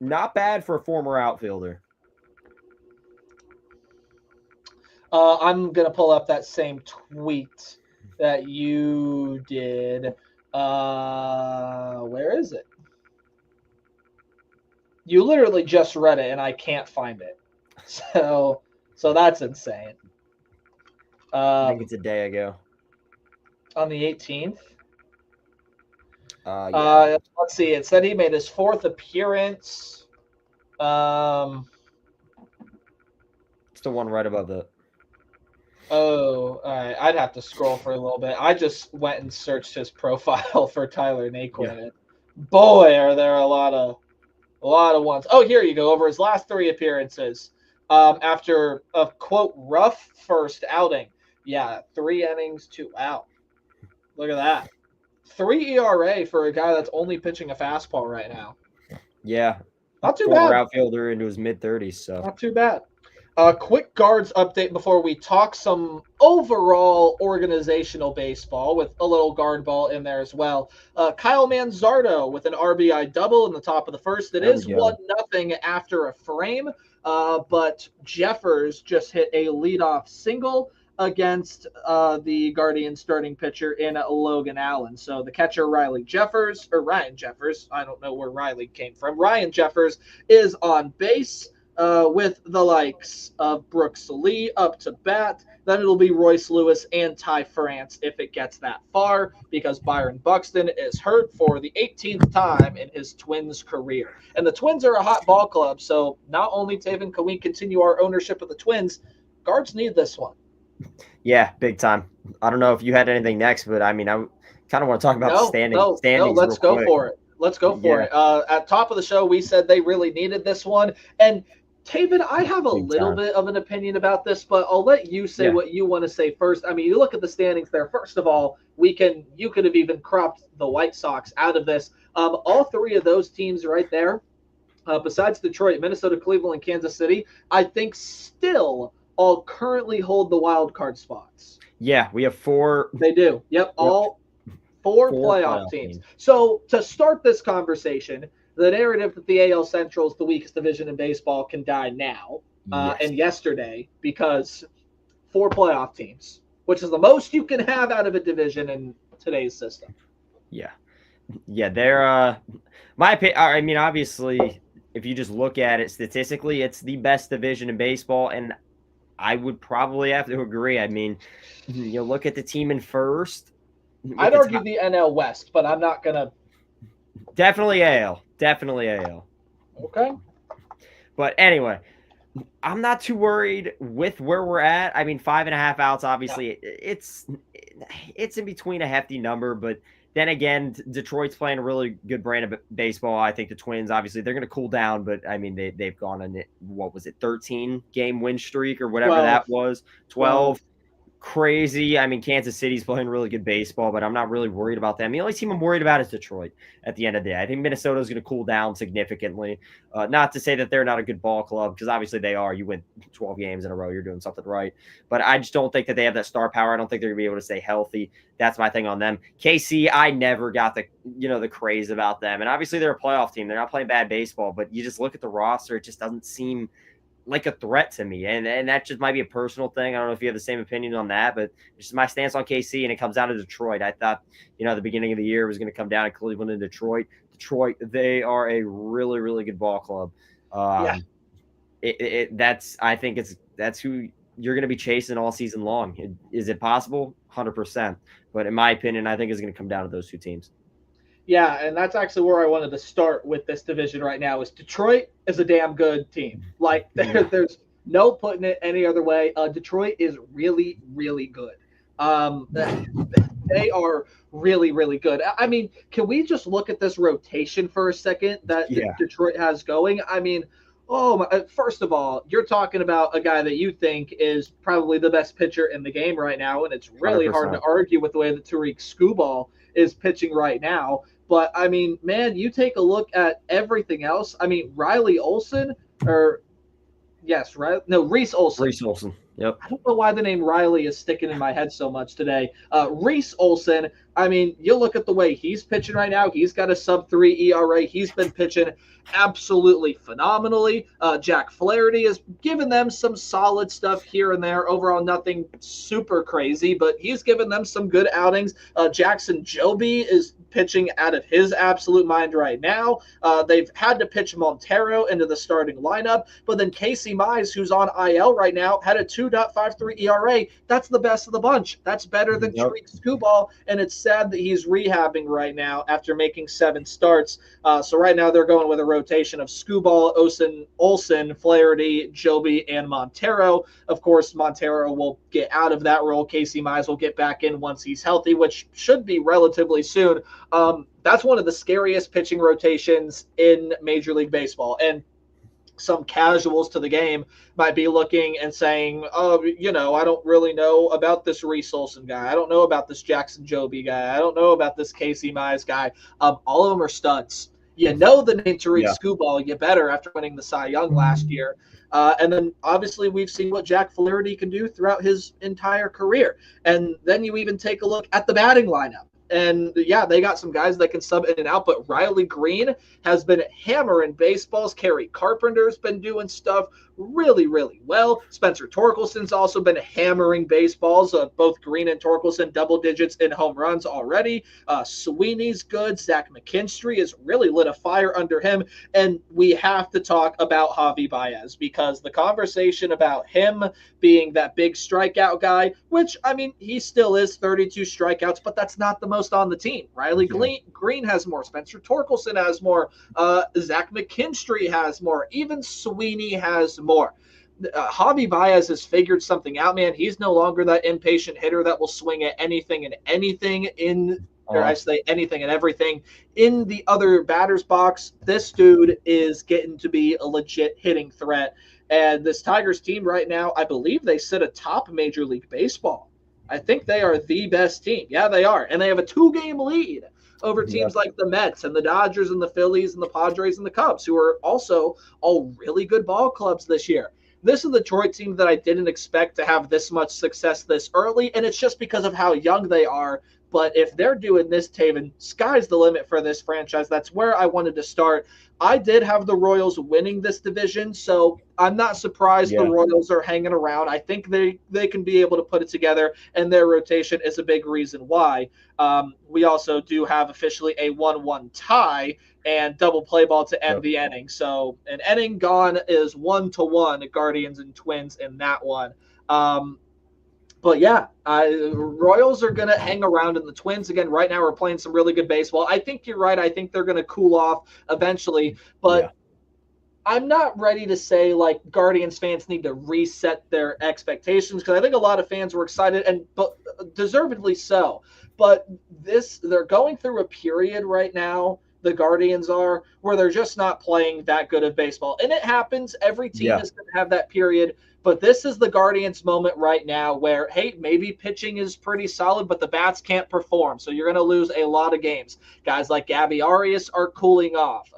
Not bad for a former outfielder. I'm going to pull up that same tweet that you did. Where is it? You literally just read it, and I can't find it. So that's insane. I think it's a day ago. On the 18th? Yeah. Let's see. It said he made his 4th appearance. It's the one right above it. Oh, all right. I'd have to scroll for a little bit. I just went and searched his profile for Tyler Naquin. Yeah. Boy, are there a lot of ones. Oh, here you go. Over his last 3 appearances, after a quote rough first outing. Yeah, 3 innings, 2 out. Look at that. 3 ERA for a guy that's only pitching a fastball right now. Yeah. Not too bad. Outfielder into his mid-30s, so. Not too bad. Quick Guards update before we talk some overall organizational baseball with a little guard ball in there as well. Kyle Manzardo with an RBI double in the top of the first. It is 1-0 after a frame, but Jeffers just hit a leadoff single against the Guardian starting pitcher in Logan Allen. So the catcher, Ryan Jeffers, I don't know where Riley came from. Ryan Jeffers is on base. with the likes of Brooks Lee up to bat. Then it'll be Royce Lewis and Ty France if it gets that far, because Byron Buxton is hurt for the 18th time in his Twins career. And the Twins are a hot ball club, so not only, Taven, can we continue our ownership of the Twins, Guards need this one. Yeah, big time. I don't know if you had anything next, but I mean, I kind of want to talk about the standings. No, let's go for it. Let's go for it. At top of the show, we said they really needed this one. And Taven, I have a little bit of an opinion about this, but I'll let you say what you want to say first. I mean, you look at the standings there. First of all, you could have even cropped the White Sox out of this. All three of those teams right there, besides Detroit, Minnesota, Cleveland, and Kansas City, I think still all currently hold the wild card spots. Yeah, we have 4. They do. Yep, all four playoff teams. So to start this conversation, the narrative that the AL Central is the weakest division in baseball can die now and yesterday, because 4 playoff teams, which is the most you can have out of a division in today's system. Yeah, they're my opinion. I mean, obviously, if you just look at it statistically, it's the best division in baseball, and I would probably have to agree. I mean, you look at the team in first. I'd argue the NL West, but I'm not gonna. Definitely AL. Okay. But anyway, I'm not too worried with where we're at. I mean, 5.5 outs, obviously, it's in between a hefty number, but then again, Detroit's playing a really good brand of baseball. I think the Twins, obviously, they're going to cool down, but I mean, they've gone on, 13-game win streak or whatever 12. That was, 12. Crazy. I mean, Kansas City's playing really good baseball, but I'm not really worried about them. The only team I'm worried about is Detroit at the end of the day. I think Minnesota's going to cool down significantly. Not to say that they're not a good ball club, because obviously they are. You win 12 games in a row, you're doing something right. But I just don't think that they have that star power. I don't think they're going to be able to stay healthy. That's my thing on them. KC, I never got the craze about them. And obviously they're a playoff team. They're not playing bad baseball, but you just look at the roster, it just doesn't seem like a threat to me. And that just might be a personal thing. I don't know if you have the same opinion on that, but it's just my stance on KC, and it comes down to Detroit. I thought, the beginning of the year was going to come down to Cleveland and Detroit. Detroit, they are a really, really good ball club. I think that's who you're going to be chasing all season long. Is it possible? 100%. But in my opinion, I think it's going to come down to those 2 teams. Yeah, and that's actually where I wanted to start with this division right now. Is Detroit is a damn good team. Like there's no putting it any other way. Detroit is really, really good. They are really, really good. I mean, can we just look at this rotation for a second that Detroit has going? I mean, first of all, you're talking about a guy that you think is probably the best pitcher in the game right now, and it's really 100%. hard to argue with the way that Tariq Skubal is pitching right now. But, I mean, man, you take a look at everything else. I mean, Reese Olson. Reese Olson. Yep. I don't know why the name Riley is sticking in my head so much today. Reese Olson, I mean, you look at the way he's pitching right now. He's got a sub-3 ERA. He's been pitching absolutely phenomenally. Jack Flaherty has given them some solid stuff here and there. Overall, nothing super crazy, but he's given them some good outings. Jackson Joby is pitching out of his absolute mind right now. They've had to pitch Montero into the starting lineup, but then Casey Mize, who's on IL right now, had a 2.53 ERA. That's the best of the bunch. That's better than Tariq Skubal, and it's sad that he's rehabbing right now after making 7 starts. So right now they're going with a rotation of Skubal, Olson, Flaherty, Joby, and Montero. Of course, Montero will get out of that role. Casey Mize will get back in once he's healthy, which should be relatively soon. That's one of the scariest pitching rotations in Major League Baseball. And some casuals to the game might be looking and saying, I don't really know about this Reese Olson guy. I don't know about this Jackson Joby guy. I don't know about this Casey Mize guy. All of them are studs. You know the name Tariq Skubal, you better, after winning the Cy Young last year. And then, obviously, we've seen what Jack Flaherty can do throughout his entire career. And then you even take a look at the batting lineup. And, they got some guys that can sub in and out, but Riley Green has been hammering baseballs. Kerry Carpenter's been doing stuff. really, really well. Spencer Torkelson's also been hammering baseballs. Both Green and Torkelson double digits in home runs already. Sweeney's good. Zach McKinstry has really lit a fire under him. And we have to talk about Javi Baez, because the conversation about him being that big strikeout guy, which, I mean, he still is 32 strikeouts, but that's not the most on the team. Riley Green has more. Spencer Torkelson has more. Zach McKinstry has more. Even Sweeney has more. Javi Baez has figured something out, man. He's no longer that impatient hitter that will swing at anything and anything or I say anything and everything in the other batter's box. This dude is getting to be a legit hitting threat. And this Tigers team right now, I believe they sit atop Major League Baseball. I think they are the best team. Yeah, they are. And they have a 2-game lead over teams like the Mets and the Dodgers and the Phillies and the Padres and the Cubs, who are also all really good ball clubs this year. This is the Detroit team that I didn't expect to have this much success this early, and it's just because of how young they are. But if they're doing this, Taven, sky's the limit for this franchise. That's where I wanted to start. I did have the Royals winning this division, so I'm not surprised the Royals are hanging around. I think they can be able to put it together, and their rotation is a big reason why. We also do have officially a 1-1 tie and double play ball to end the inning. So an inning gone is 1-1, Guardians and Twins in that one. But yeah, Royals are going to hang around, and the Twins, again, right now are playing some really good baseball. I think you're right. I think they're going to cool off eventually, but I'm not ready to say like Guardians fans need to reset their expectations, because I think a lot of fans were excited, and but deservedly so. But they're going through a period right now, the Guardians are, where they're just not playing that good of baseball. And it happens. Every team is going to have that period. But this is the Guardians moment right now where, hey, maybe pitching is pretty solid, but the bats can't perform. So you're going to lose a lot of games. Guys like Gabby Arias are cooling off.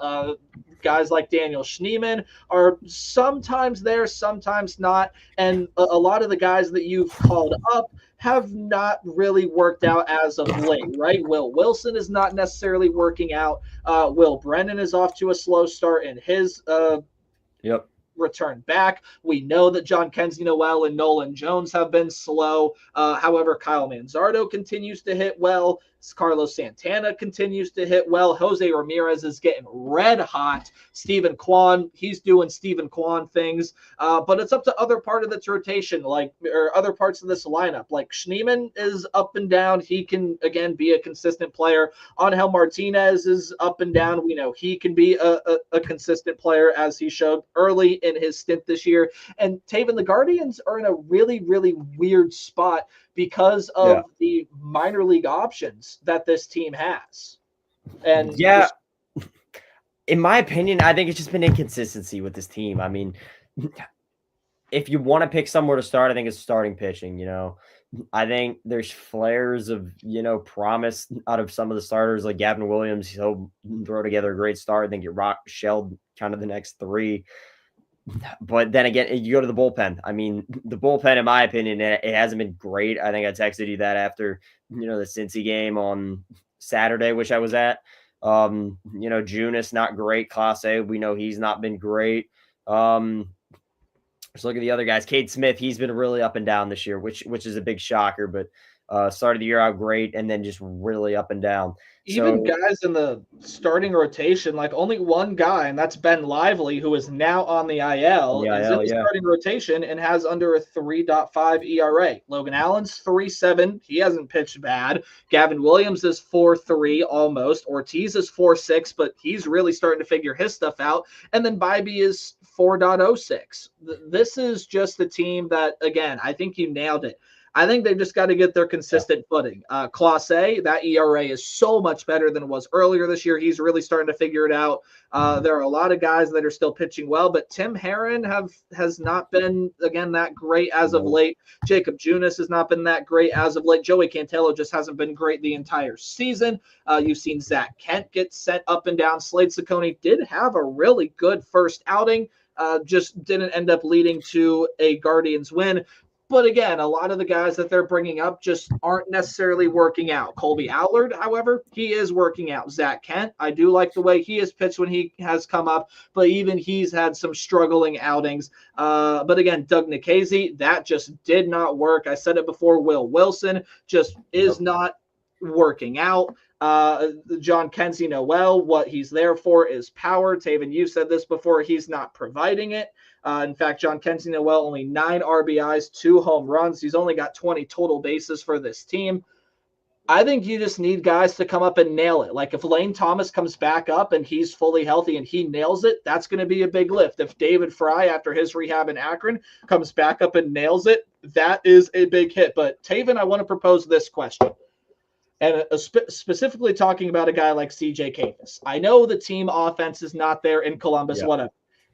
Guys like Daniel Schneemann are sometimes there, sometimes not. And a lot of the guys that you've called up have not really worked out as of late, right? Will Wilson is not necessarily working out. Will Brennan is off to a slow start in his return back. We know that John Kenzie Noel and Nolan Jones have been slow. However, Kyle Manzardo continues to hit well. Carlos Santana continues to hit well. Jose Ramirez is getting red hot. Stephen Kwan, he's doing Stephen Kwan things. But it's up to other part of this rotation, or other parts of this lineup. Like Schneemann is up and down. He can, again, be a consistent player. Angel Martinez is up and down. We know he can be a consistent player, as he showed early in his stint this year. And Taven, the Guardians are in a really, really weird spot because of the minor league options that this team has. And in my opinion, I think it's just been inconsistency with this team. I mean, if you want to pick somewhere to start, I think it's starting pitching. I think there's flares of, promise out of some of the starters, like Gavin Williams. He'll throw together a great start. I think it shelled kind of the next three. But then again, you go to the bullpen. I mean, the bullpen, in my opinion, it hasn't been great. I think I texted you that after, the Cincy game on Saturday, which I was at. Junis, not great. Clase, we know he's not been great. Just look at the other guys. Cade Smith, he's been really up and down this year, which is a big shocker. But started the year out great, and then just really up and down. Even guys in the starting rotation, like only one guy, and that's Ben Lively, who is now on the IL, is in the starting rotation and has under a 3.5 ERA. Logan Allen's 3.7. He hasn't pitched bad. Gavin Williams is 4.3 almost. Ortiz is 4.6, but he's really starting to figure his stuff out. And then Bybee is 4.06. This is just the team that, again, I think you nailed it. I think they've just got to get their consistent footing. Clase, that ERA is so much better than it was earlier this year. He's really starting to figure it out. There are a lot of guys that are still pitching well, but Tim Herron has not been, again, that great as of late. Jacob Junis has not been that great as of late. Joey Cantello just hasn't been great the entire season. You've seen Zach Kent get sent up and down. Slade Ciccone did have a really good first outing, just didn't end up leading to a Guardians win. But again, a lot of the guys that they're bringing up just aren't necessarily working out. Colby Allard, however, he is working out. Zach Kent, I do like the way he has pitched when he has come up, but even he's had some struggling outings. But again, Doug Nikhazy, that just did not work. I said it before, Will Wilson just is not working out. John Kenzie Noel, what he's there for is power. Taven, you said this before, he's not providing it. In fact, John Kenzie Noel, only 9 RBIs, 2 home runs. He's only got 20 total bases for this team. I think you just need guys to come up and nail it. Like if Lane Thomas comes back up and he's fully healthy and he nails it, that's going to be a big lift. If David Fry, after his rehab in Akron, comes back up and nails it, that is a big hit. But Taven, I want to propose this question. And specifically talking about a guy like CJ Kayfus. I know the team offense is not there in Columbus, whatever.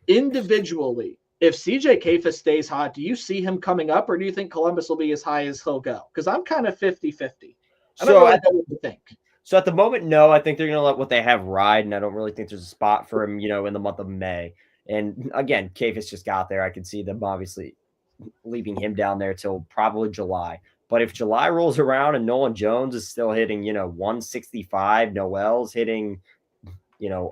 Individually, if CJ Kayfus stays hot, do you see him coming up, or do you think Columbus will be as high as he'll go? Because I'm kind of 50-50. I don't really know what you think. So at the moment, no, I think they're going to let what they have ride, and I don't really think there's a spot for him, in the month of May. And again, Kayfus just got there. I could see them obviously leaving him down there till probably July. But if July rolls around and Nolan Jones is still hitting, 165, Noel's hitting,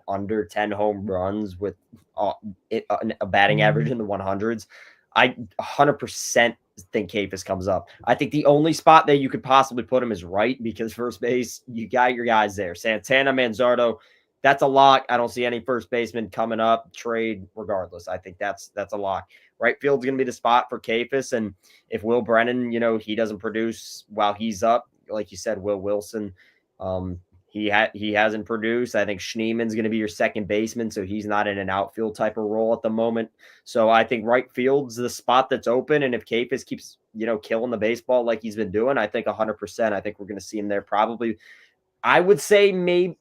under 10 home runs with a batting average in the 100s, I 100% think Kayfus comes up. I think the only spot that you could possibly put him is right, because first base, you got your guys there. Santana, Manzardo, that's a lock. I don't see any first baseman coming up, trade regardless. I think that's a lock. Right field's going to be the spot for Kayfus. And if Will Brennan, he doesn't produce while he's up, like you said, Will Wilson, he hasn't produced. I think Schneeman's going to be your second baseman, so he's not in an outfield type of role at the moment. So I think right field's the spot that's open. And if Kayfus keeps, killing the baseball like he's been doing, I think 100%. I think we're going to see him there probably. I would say maybe,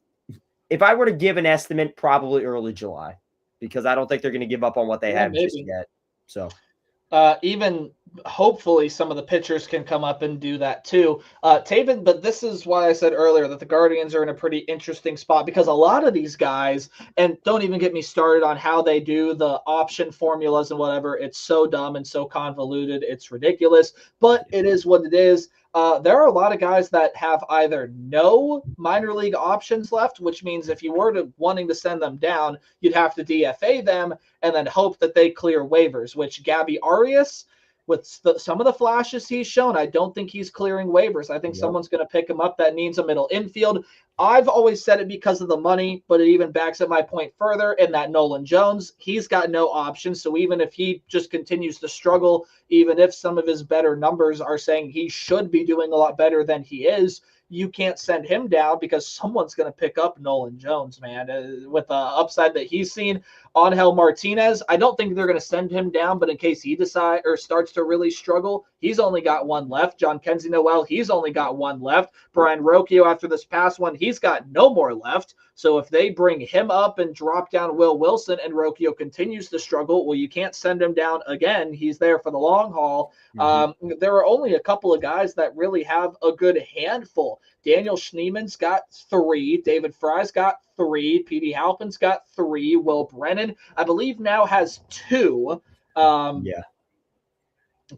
if I were to give an estimate, probably early July, because I don't think they're going to give up on what they have just yet. So even hopefully some of the pitchers can come up and do that too. Taven, but this is why I said earlier that the Guardians are in a pretty interesting spot, because a lot of these guys, and don't even get me started on how they do the option formulas and whatever. It's so dumb and so convoluted. It's ridiculous, but it is what it is. There are a lot of guys that have either no minor league options left, which means if you were wanting to send them down, you'd have to DFA them and then hope that they clear waivers, which Gabby Arias, with some of the flashes he's shown, I don't think he's clearing waivers. I think someone's going to pick him up that needs a middle infield. I've always said it because of the money, but it even backs up my point further in that Nolan Jones, he's got no options. So even if he just continues to struggle, even if some of his better numbers are saying he should be doing a lot better than he is, you can't send him down because someone's going to pick up Nolan Jones, man, with the upside that he's seen. Angel Martinez, I don't think they're going to send him down, but in case he decides or starts to really struggle, he's only got one left. John Kenzie Noel, he's only got one left. Brian Rocchio, after this past one, he's got no more left. So if they bring him up and drop down Will Wilson and Rocchio continues to struggle, well, you can't send him down again. He's there for the long haul. There are only a couple of guys that really have a good handful. Daniel Schneeman's got 3. David Fry's got 3. Petey Halpin's got 3. Will Brennan, I believe, now has 2.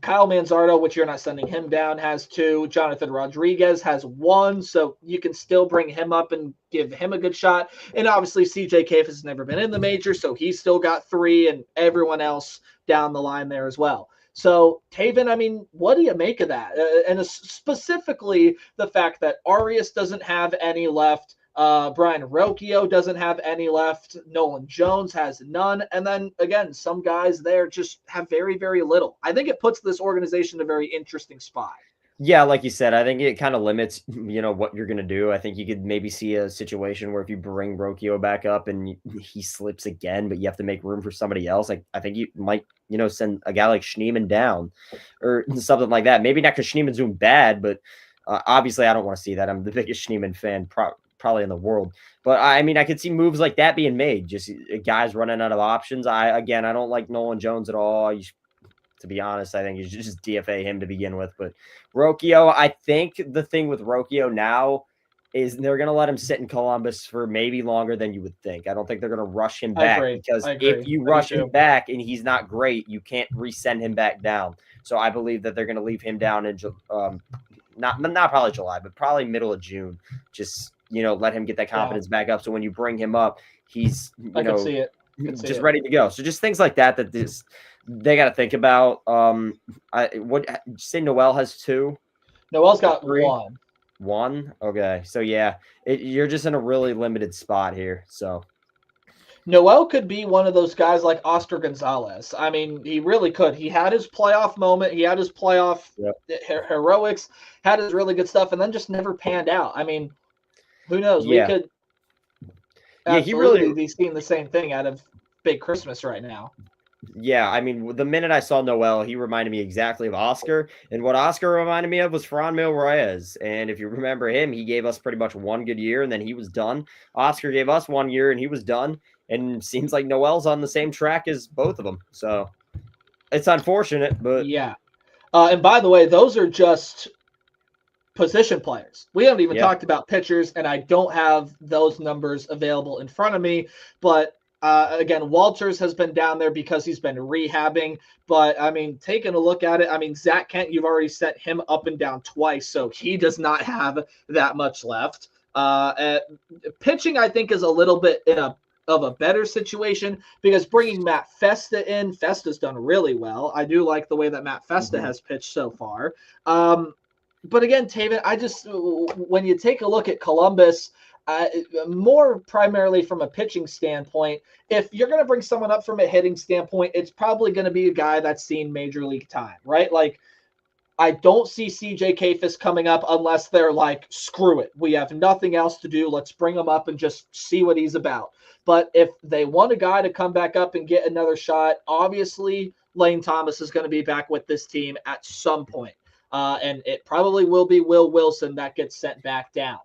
Kyle Manzardo, which you're not sending him down, has 2. Jonathan Rodriguez has 1, so you can still bring him up and give him a good shot. And obviously, CJ Kayfus has never been in the major, so he's still got 3, and everyone else down the line there as well. So, Taven, I mean, what do you make of that? And specifically the fact that Arias doesn't have any left, Brian Rocchio doesn't have any left, Nolan Jones has none, and then, again, some guys there just have very, very little. I think it puts this organization in a very interesting spot. Yeah, like you said, I think it kind of limits, what you're going to do. I think you could maybe see a situation where if you bring Rocchio back up and he slips again, but you have to make room for somebody else. Like, I think you might, send a guy like Schneeman down or something like that. Maybe not because Schneeman's doing bad, but obviously I don't want to see that. I'm the biggest Schneeman fan probably in the world. But I mean, I could see moves like that being made. Just guys running out of options. I don't like Nolan Jones at all. To be honest, I think you should just DFA him to begin with. But Rocchio, I think the thing with Rocchio now, is they're going to let him sit in Columbus for maybe longer than you would think. I don't think they're going to rush him back because if you rush him back and he's not great, you can't resend him back down. So I believe that they're going to leave him down in not probably July, but probably middle of June. Just, let him get that confidence back up. So when you bring him up, he's, just ready to go. So just things like that they got to think about. Say Noel has 2? Noel's got 3? 1. 1? Okay. So yeah, you're just in a really limited spot here. So Noel could be one of those guys like Oscar Gonzalez. I mean, he really could. He had his playoff moment. He had his playoff heroics, had his really good stuff, and then just never panned out. I mean, who knows? Yeah. We could he really be seeing the same thing out of Big Christmas right now. Yeah, I mean, the minute I saw Noel, he reminded me exactly of Oscar. And what Oscar reminded me of was Franmil Reyes. And if you remember him, he gave us pretty much 1 good year, and then he was done. Oscar gave us 1 year, and he was done. And seems like Noel's on the same track as both of them. So it's unfortunate, but... Yeah. And by the way, those are just position players. We haven't even talked about pitchers, and I don't have those numbers available in front of me. But... again, Walters has been down there because he's been rehabbing. But, I mean, taking a look at it, I mean, Zach Kent, you've already sent him up and down twice, so he does not have that much left. Pitching, I think, is a little bit of a better situation because bringing Matt Festa in, Festa's done really well. I do like the way that Matt Festa has pitched so far. But, again, Taven, when you take a look at Columbus, more primarily from a pitching standpoint, if you're going to bring someone up from a hitting standpoint, it's probably going to be a guy that's seen major league time, right? Like, I don't see CJ Kayfus coming up unless they're like, screw it. We have nothing else to do. Let's bring him up and just see what he's about. But if they want a guy to come back up and get another shot, obviously Lane Thomas is going to be back with this team at some point. And it probably will be Will Wilson that gets sent back down.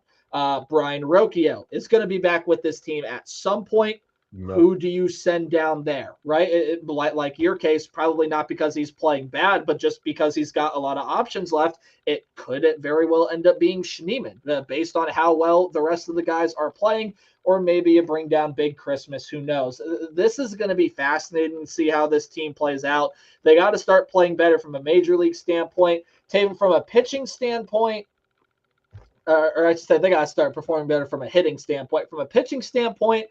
Brian Rocchio is going to be back with this team at some point. No. Who do you send down there, right? Like your case, probably not because he's playing bad, but just because he's got a lot of options left. It could very well end up being Schneemann based on how well the rest of the guys are playing, or maybe you bring down Big Christmas. Who knows? This is going to be fascinating to see how this team plays out. They got to start playing better from a major league standpoint. From a pitching standpoint, or I should say they got to start performing better from a hitting standpoint. From a pitching standpoint,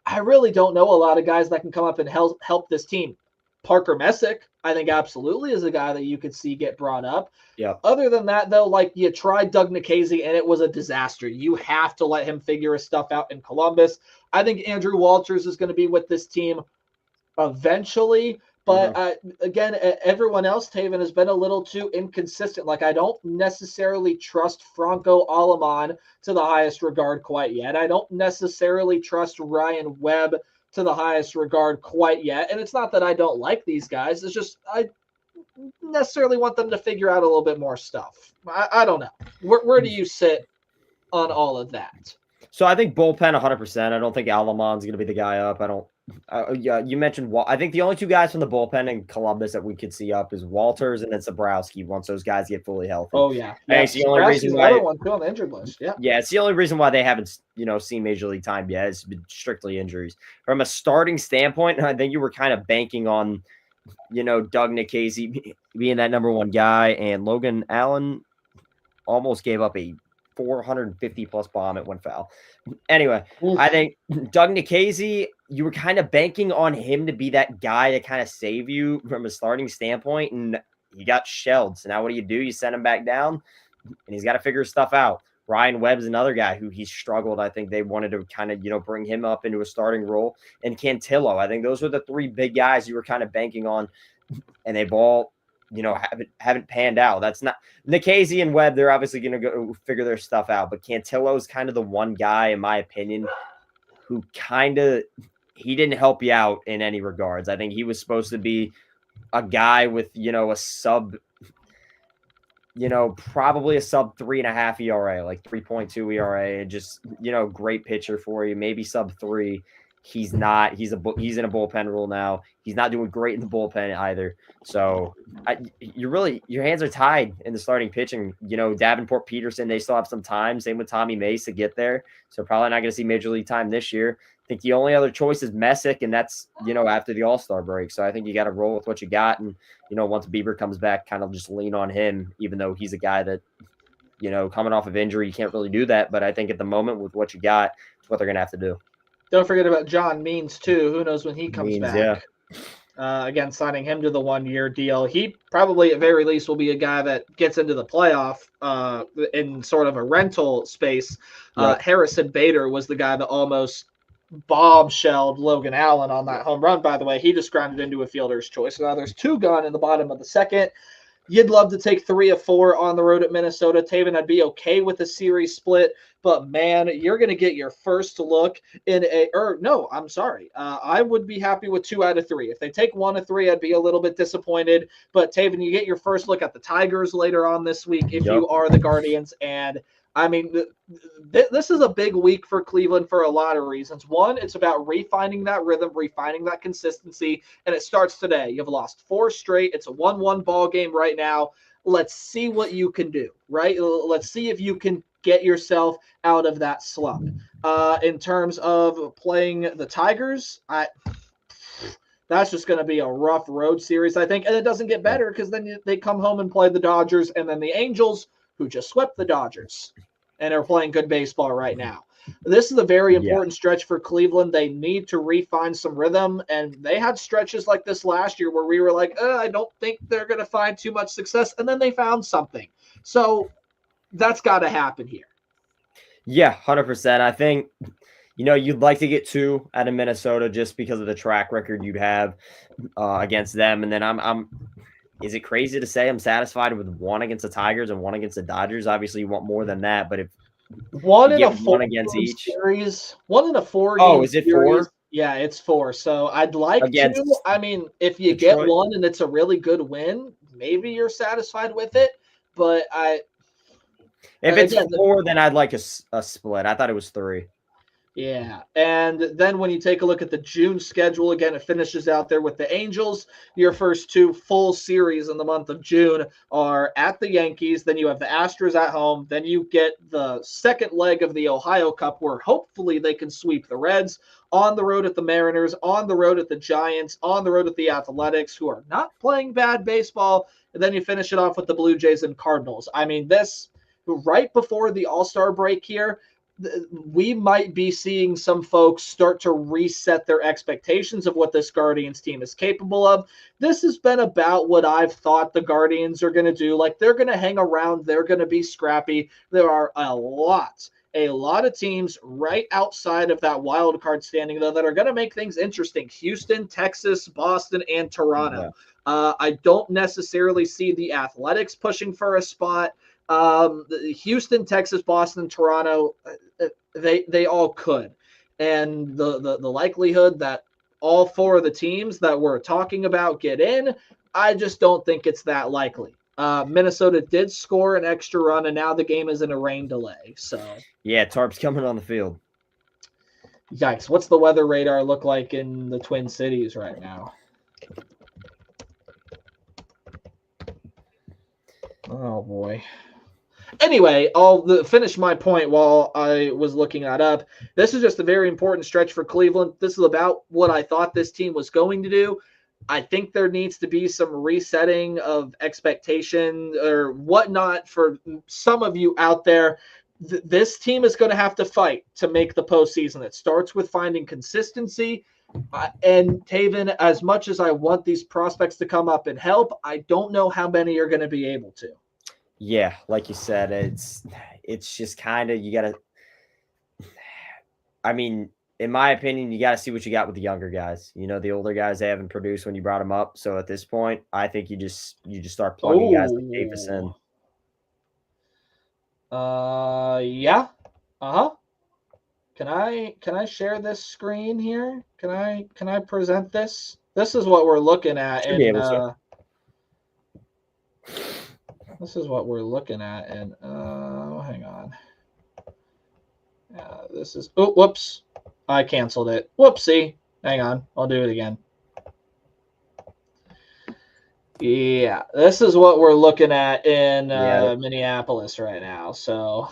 I really don't know a lot of guys that can come up and help this team. Parker Messick, I think absolutely is a guy that you could see get brought up. Yeah. Other than that, though, like you tried Doug Nikhazy and it was a disaster. You have to let him figure his stuff out in Columbus. I think Andrew Walters is going to be with this team eventually. But again, everyone else, Taven, has been a little too inconsistent. Like, I don't necessarily trust Franco Aleman to the highest regard quite yet. I don't necessarily trust Ryan Webb to the highest regard quite yet. And it's not that I don't like these guys. It's just I necessarily want them to figure out a little bit more stuff. I don't know. Where do you sit on all of that? So I think bullpen 100%. I don't think Aleman's going to be the guy up. I don't. Yeah, you mentioned. I think the only 2 guys from the bullpen in Columbus that we could see up is Walters and then Zabrowski once those guys get fully healthy. Oh yeah, it's the only reason why. Another one too on the injured list. Yeah, it's the only reason why they haven't seen major league time yet. It's been strictly injuries. From a starting standpoint, I think you were kind of banking on, Doug Nikhazy being that number 1 guy, and Logan Allen almost gave up a 450 plus bomb at 1 foul. Anyway, I think Doug Nikhazy, you were kind of banking on him to be that guy to kind of save you from a starting standpoint, and he got shelled. So now what do? You send him back down, and he's got to figure his stuff out. Ryan Webb's another guy who he's struggled. I think they wanted to kind of, bring him up into a starting role. And Cantillo, I think those were the 3 big guys you were kind of banking on, and they've all haven't panned out. That's not Nikhazy and Webb. They're obviously going to go figure their stuff out. But Cantillo is kind of the one guy, in my opinion, who he didn't help you out in any regards. I think he was supposed to be a guy with, a sub, probably a sub 3.5 ERA, like 3.2 ERA, just, great pitcher for you, maybe sub 3. he's not. He's in a bullpen role now. He's not doing great in the bullpen either. So your hands are tied in the starting pitching. Davenport, Peterson, they still have some time. Same with Tommy Mace to get there. So probably not going to see major league time this year. I think the only other choice is Messick, and that's, after the All-Star break. So I think you got to roll with what you got. And, once Bieber comes back, kind of just lean on him, even though he's a guy that, coming off of injury, you can't really do that. But I think at the moment with what you got, it's what they're going to have to do. Don't forget about John Means, too. Who knows when he comes back? Yeah. Again, signing him to the 1-year deal. He probably, at very least, will be a guy that gets into the playoff in sort of a rental space. Yep. Harrison Bader was the guy that almost bombshelled Logan Allen on that home run, by the way. He just grounded into a fielder's choice. Now there's 2 gone in the bottom of the second. You'd love to take 3 of 4 on the road at Minnesota. Taven, I'd be okay with the series split, but man, you're going to get your first look in I would be happy with 2 out of 3. If they take 1 of 3, I'd be a little bit disappointed. But Taven, you get your first look at the Tigers later on this week if you are the Guardians. And I mean, this is a big week for Cleveland for a lot of reasons. One, it's about refining that rhythm, refining that consistency, and it starts today. You've lost 4 straight. It's a 1-1 ball game right now. Let's see what you can do, right? Let's see if you can get yourself out of that slump. In terms of playing the Tigers, that's just going to be a rough road series, I think, and it doesn't get better because then they come home and play the Dodgers, and then the Angels, who just swept the Dodgers and are playing good baseball right now. This is a very important stretch for Cleveland. They need to refine some rhythm, and they had stretches like this last year where we were like, I don't think they're going to find too much success, and then they found something. So that's got to happen here. Yeah, 100%. I think, you'd like to get 2 out of Minnesota just because of the track record you'd have against them, and then is it crazy to say I'm satisfied with 1 against the Tigers and 1 against the Dodgers? Obviously, you want more than that, but if 1 in a 4 against each series, 1 in a 4. Oh, is it series, 4? Yeah, it's 4. So I'd like to. I mean, if you Detroit. Get 1 and it's a really good win, maybe you're satisfied with it. But if it's 4, then I'd like a split. I thought it was 3. Yeah, and then when you take a look at the June schedule, again, it finishes out there with the Angels. Your first 2 full series in the month of June are at the Yankees. Then you have the Astros at home. Then you get the second leg of the Ohio Cup where hopefully they can sweep the Reds, on the road at the Mariners, on the road at the Giants, on the road at the Athletics, who are not playing bad baseball. And then you finish it off with the Blue Jays and Cardinals. I mean, this right before the All-Star break here, we might be seeing some folks start to reset their expectations of what this Guardians team is capable of. This has been about what I've thought the Guardians are going to do. Like, they're going to hang around. They're going to be scrappy. There are a lot of teams right outside of that wild card standing, though, that are going to make things interesting. Houston, Texas, Boston, and Toronto. Yeah. I don't necessarily see the Athletics pushing for a spot. Houston, Texas, Boston, Toronto, they all could. And the likelihood that all 4 of the teams that we're talking about get in, I just don't think it's that likely. Minnesota did score an extra run, and now the game is in a rain delay. So yeah, Tarp's coming on the field. Yikes. What's the weather radar look like in the Twin Cities right now? Oh, boy. Anyway, I'll finish my point while I was looking that up. This is just a very important stretch for Cleveland. This is about what I thought this team was going to do. I think there needs to be some resetting of expectation or whatnot for some of you out there. This team is going to have to fight to make the postseason. It starts with finding consistency. And Taven, as much as I want these prospects to come up and help, I don't know how many are going to be able to. Yeah, like you said, it's just kind of, you got to, I mean, in my opinion, you got to see what you got with the younger guys. The older guys, they haven't produced when you brought them up. So at this point, I think you just start plugging guys like Davis in. Yeah. Can I share this screen here? Can I present this? This is what we're looking at. This is what we're looking at, and hang on. This is whoops. I canceled it. Whoopsie. Hang on. I'll do it again. Yeah, this is what we're looking at in Minneapolis right now. So,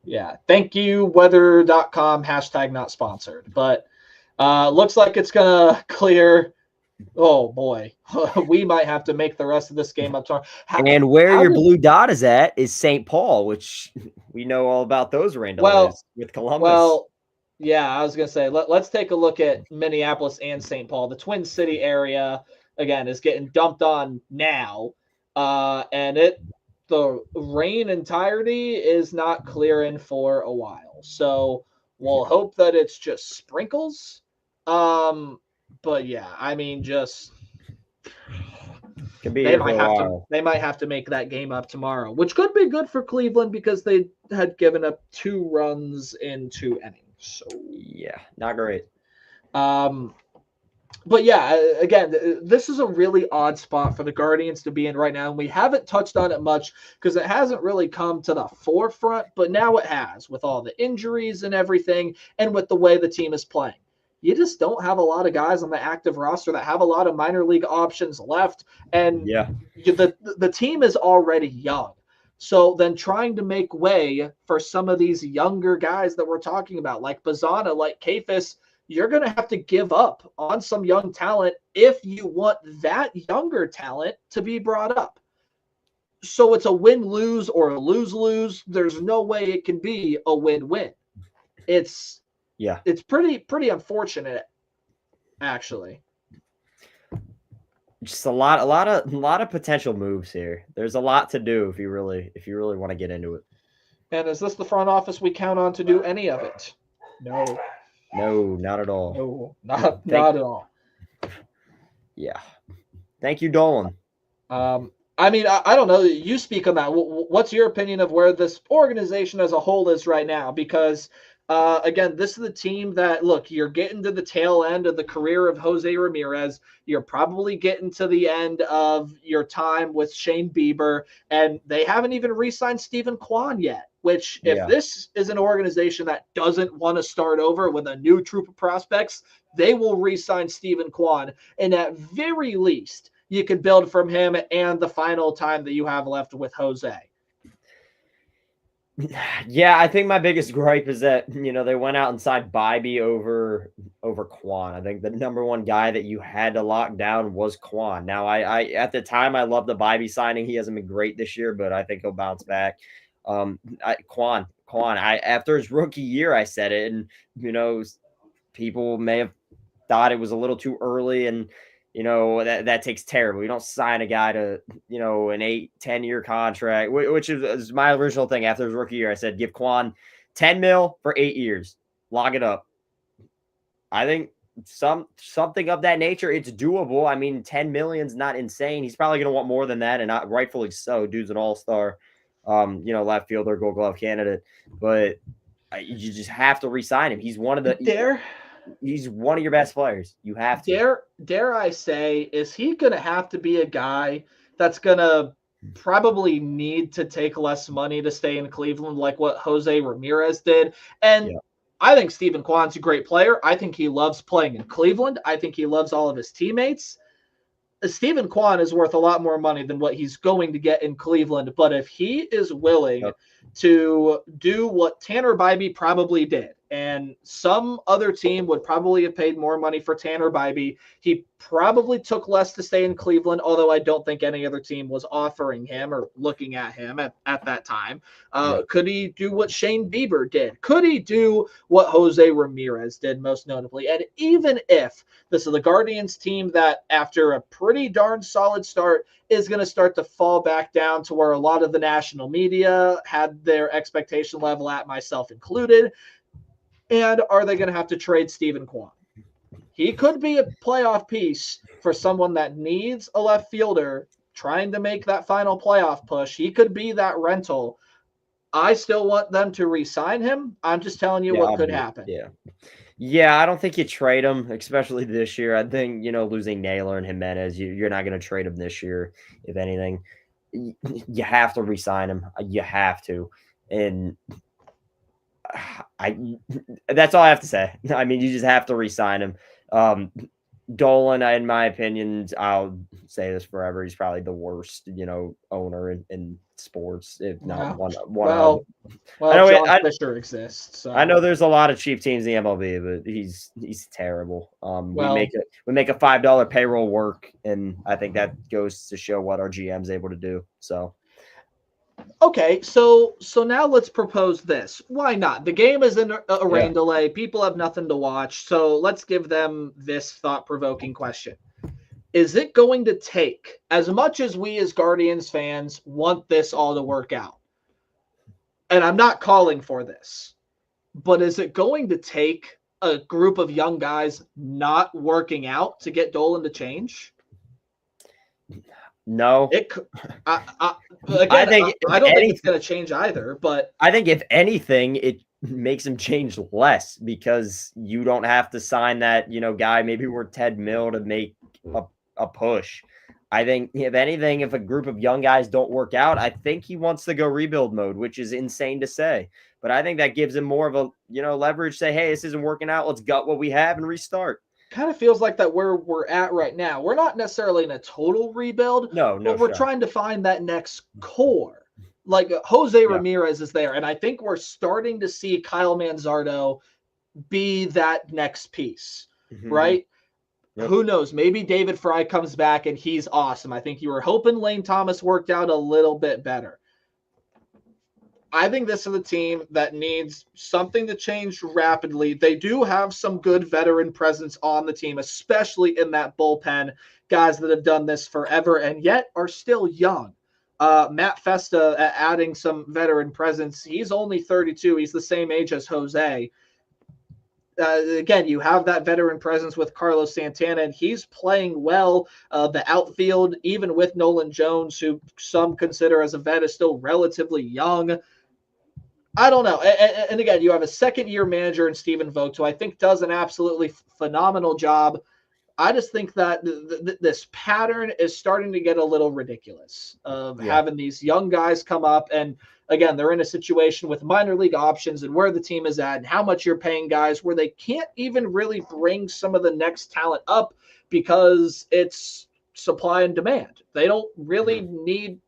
yeah. Thank you, weather.com, hashtag not sponsored. But looks like it's going to clear. Oh, boy. We might have to make the rest of this game up tomorrow. And where your blue dot is at is St. Paul, which we know all about those rain delays with Columbus. Well, yeah, I was going to say, let's take a look at Minneapolis and St. Paul. The Twin City area, again, is getting dumped on now. And the rain entirety is not clearing for a while. So we'll hope that it's just sprinkles. But yeah, I mean, just could be they might have to make that game up tomorrow, which could be good for Cleveland because they had given up 2 runs in 2 innings. So yeah, not great. But yeah, again, this is a really odd spot for the Guardians to be in right now. And we haven't touched on it much because it hasn't really come to the forefront, but now it has with all the injuries and everything and with the way the team is playing. You just don't have a lot of guys on the active roster that have a lot of minor league options left. And the team is already young. So then trying to make way for some of these younger guys that we're talking about, like Bazana, like Kefis, you're going to have to give up on some young talent if you want that younger talent to be brought up. So it's a win-lose or a lose-lose. There's no way it can be a win-win. It's pretty unfortunate, actually. Just a lot of potential moves here. There's a lot to do if you really want to get into it. And is this the front office we count on to do any of it? No. No, not at all. No, not at all. Yeah. Thank you, Dolan. I mean, I don't know. You speak on that. What's your opinion of where this organization as a whole is right now? Because, again, this is the team that, look, you're getting to the tail end of the career of Jose Ramirez. You're probably getting to the end of your time with Shane Bieber, and they haven't even re-signed Stephen Kwan yet. Which, if this is an organization that doesn't want to start over with a new troop of prospects, they will re-sign Stephen Kwan. And at very least, you could build from him and the final time that you have left with Jose. Yeah, I think my biggest gripe is that, they went out and signed Bibee over Kwan. I think the number one guy that you had to lock down was Kwan. Now, I at the time, I loved the Bibee signing. He hasn't been great this year, but I think he'll bounce back. Kwan, after his rookie year, I said it, and people may have thought it was a little too early, and that takes terrible. You don't sign a guy to an 8-10 year contract, which is my original thing. After his rookie year, I said give Kwan $10 million for 8 years, lock it up. I think something of that nature, it's doable. I mean, $10 million is not insane. He's probably going to want more than that, and rightfully so. Dude's an all-star. Left fielder, Gold Glove candidate, but you just have to re-sign him. He's one of he's one of your best players. You have to. Dare I say, is he going to have to be a guy that's going to probably need to take less money to stay in Cleveland, like what Jose Ramirez did? And I think Stephen Kwan's a great player. I think he loves playing in Cleveland. I think he loves all of his teammates. Stephen Kwan is worth a lot more money than what he's going to get in Cleveland. But if he is willing to do what Tanner Bibee probably did, and some other team would probably have paid more money for Tanner Bibee, he probably took less to stay in Cleveland, although I don't think any other team was offering him or looking at him at that time. Could he do what Shane Bieber did? Could he do what Jose Ramirez did, most notably? And even if this is the Guardians team that, after a pretty darn solid start, is going to start to fall back down to where a lot of the national media had their expectation level at, myself included, and are they going to have to trade Stephen Kwan? He could be a playoff piece for someone that needs a left fielder trying to make that final playoff push. He could be that rental. I still want them to re-sign him. I'm just telling you what could happen. Yeah, I don't think you trade him, especially this year. I think, losing Naylor and Jimenez, you're not going to trade him this year, if anything. You have to re-sign him. You have to. And That's all I have to say. I mean, you just have to re-sign him. Dolan, in my opinion, I'll say this forever. He's probably the worst, owner in sports, if not one of. Well, I know John Fisher exists. So. I know there's a lot of cheap teams in the MLB, but he's terrible. We make a $5 payroll work, and I think that goes to show what our GM's able to do. So. Okay, so now let's propose this. Why not? The game is in a rain delay. People have nothing to watch. So let's give them this thought-provoking question. Is it going to take, as much as we as Guardians fans want this all to work out, and I'm not calling for this, but is it going to take a group of young guys not working out to get Dolan to change? No, I don't think it's going to change either. But I think if anything, it makes him change less because you don't have to sign that guy maybe worth $10 million to make a push. I think if anything, if a group of young guys don't work out, I think he wants to go rebuild mode, which is insane to say. But I think that gives him more of a leverage. Say, hey, this isn't working out. Let's gut what we have and restart. Kind of feels like that where we're at right now. We're not necessarily in a total rebuild, but we're trying to find that next core. Like Jose Ramirez is there, and I think we're starting to see Kyle Manzardo be that next piece, right? Yep. Who knows? Maybe David Fry comes back and he's awesome. I think you were hoping Lane Thomas worked out a little bit better. I think this is a team that needs something to change rapidly. They do have some good veteran presence on the team, especially in that bullpen, guys that have done this forever and yet are still young. Matt Festa adding some veteran presence. He's only 32. He's the same age as Jose. Again, you have that veteran presence with Carlos Santana, and he's playing well. The outfield, even with Nolan Jones, who some consider as a vet, is still relatively young. I don't know. And again, you have a second-year manager in Stephen Vogt, who I think does an absolutely phenomenal job. I just think that this pattern is starting to get a little ridiculous of having these young guys come up. And again, they're in a situation with minor league options and where the team is at and how much you're paying guys where they can't even really bring some of the next talent up because it's supply and demand. They don't really need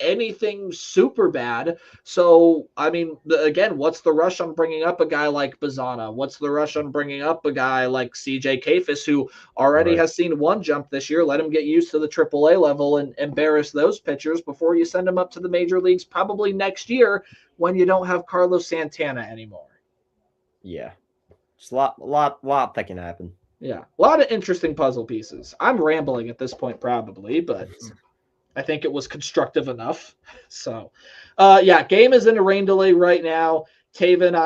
anything super bad. So, I mean, again, what's the rush on bringing up a guy like Bazana? What's the rush on bringing up a guy like CJ Kafis, who already has seen one jump this year? Let him get used to the AAA level and embarrass those pitchers before you send him up to the major leagues probably next year when you don't have Carlos Santana anymore. Yeah. Just a lot that can happen. Yeah. A lot of interesting puzzle pieces. I'm rambling at this point probably, but I think it was constructive enough. So, game is in a rain delay right now. Taven,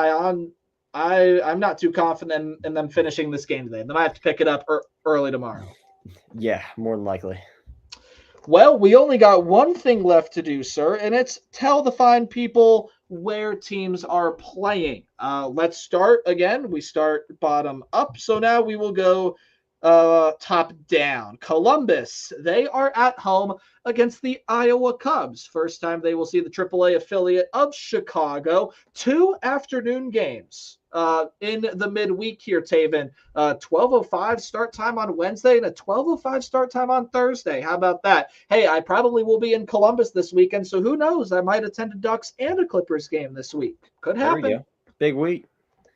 I'm not too confident in them finishing this game today. They might have to pick it up early tomorrow. Yeah, more than likely. Well, we only got one thing left to do, sir, and it's tell the fine people where teams are playing. Let's start again. We start bottom up. So now we will go top down. Columbus, they are at home against the Iowa Cubs. First time they will see the AAA affiliate of Chicago. 2 afternoon games in the midweek here, Taven. 12:05 start time on Wednesday and a 12:05 start time on Thursday. How about that? Hey, I probably will be in Columbus this weekend, so who knows? I might attend a Ducks and a Clippers game this week. Could happen. There we go. Big week.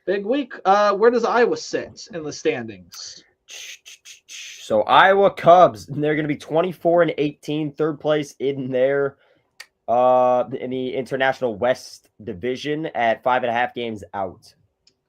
Big week. Where does Iowa sit in the standings? So Iowa Cubs, they're going to be 24-18, third place in their in the International West Division at 5.5 games out.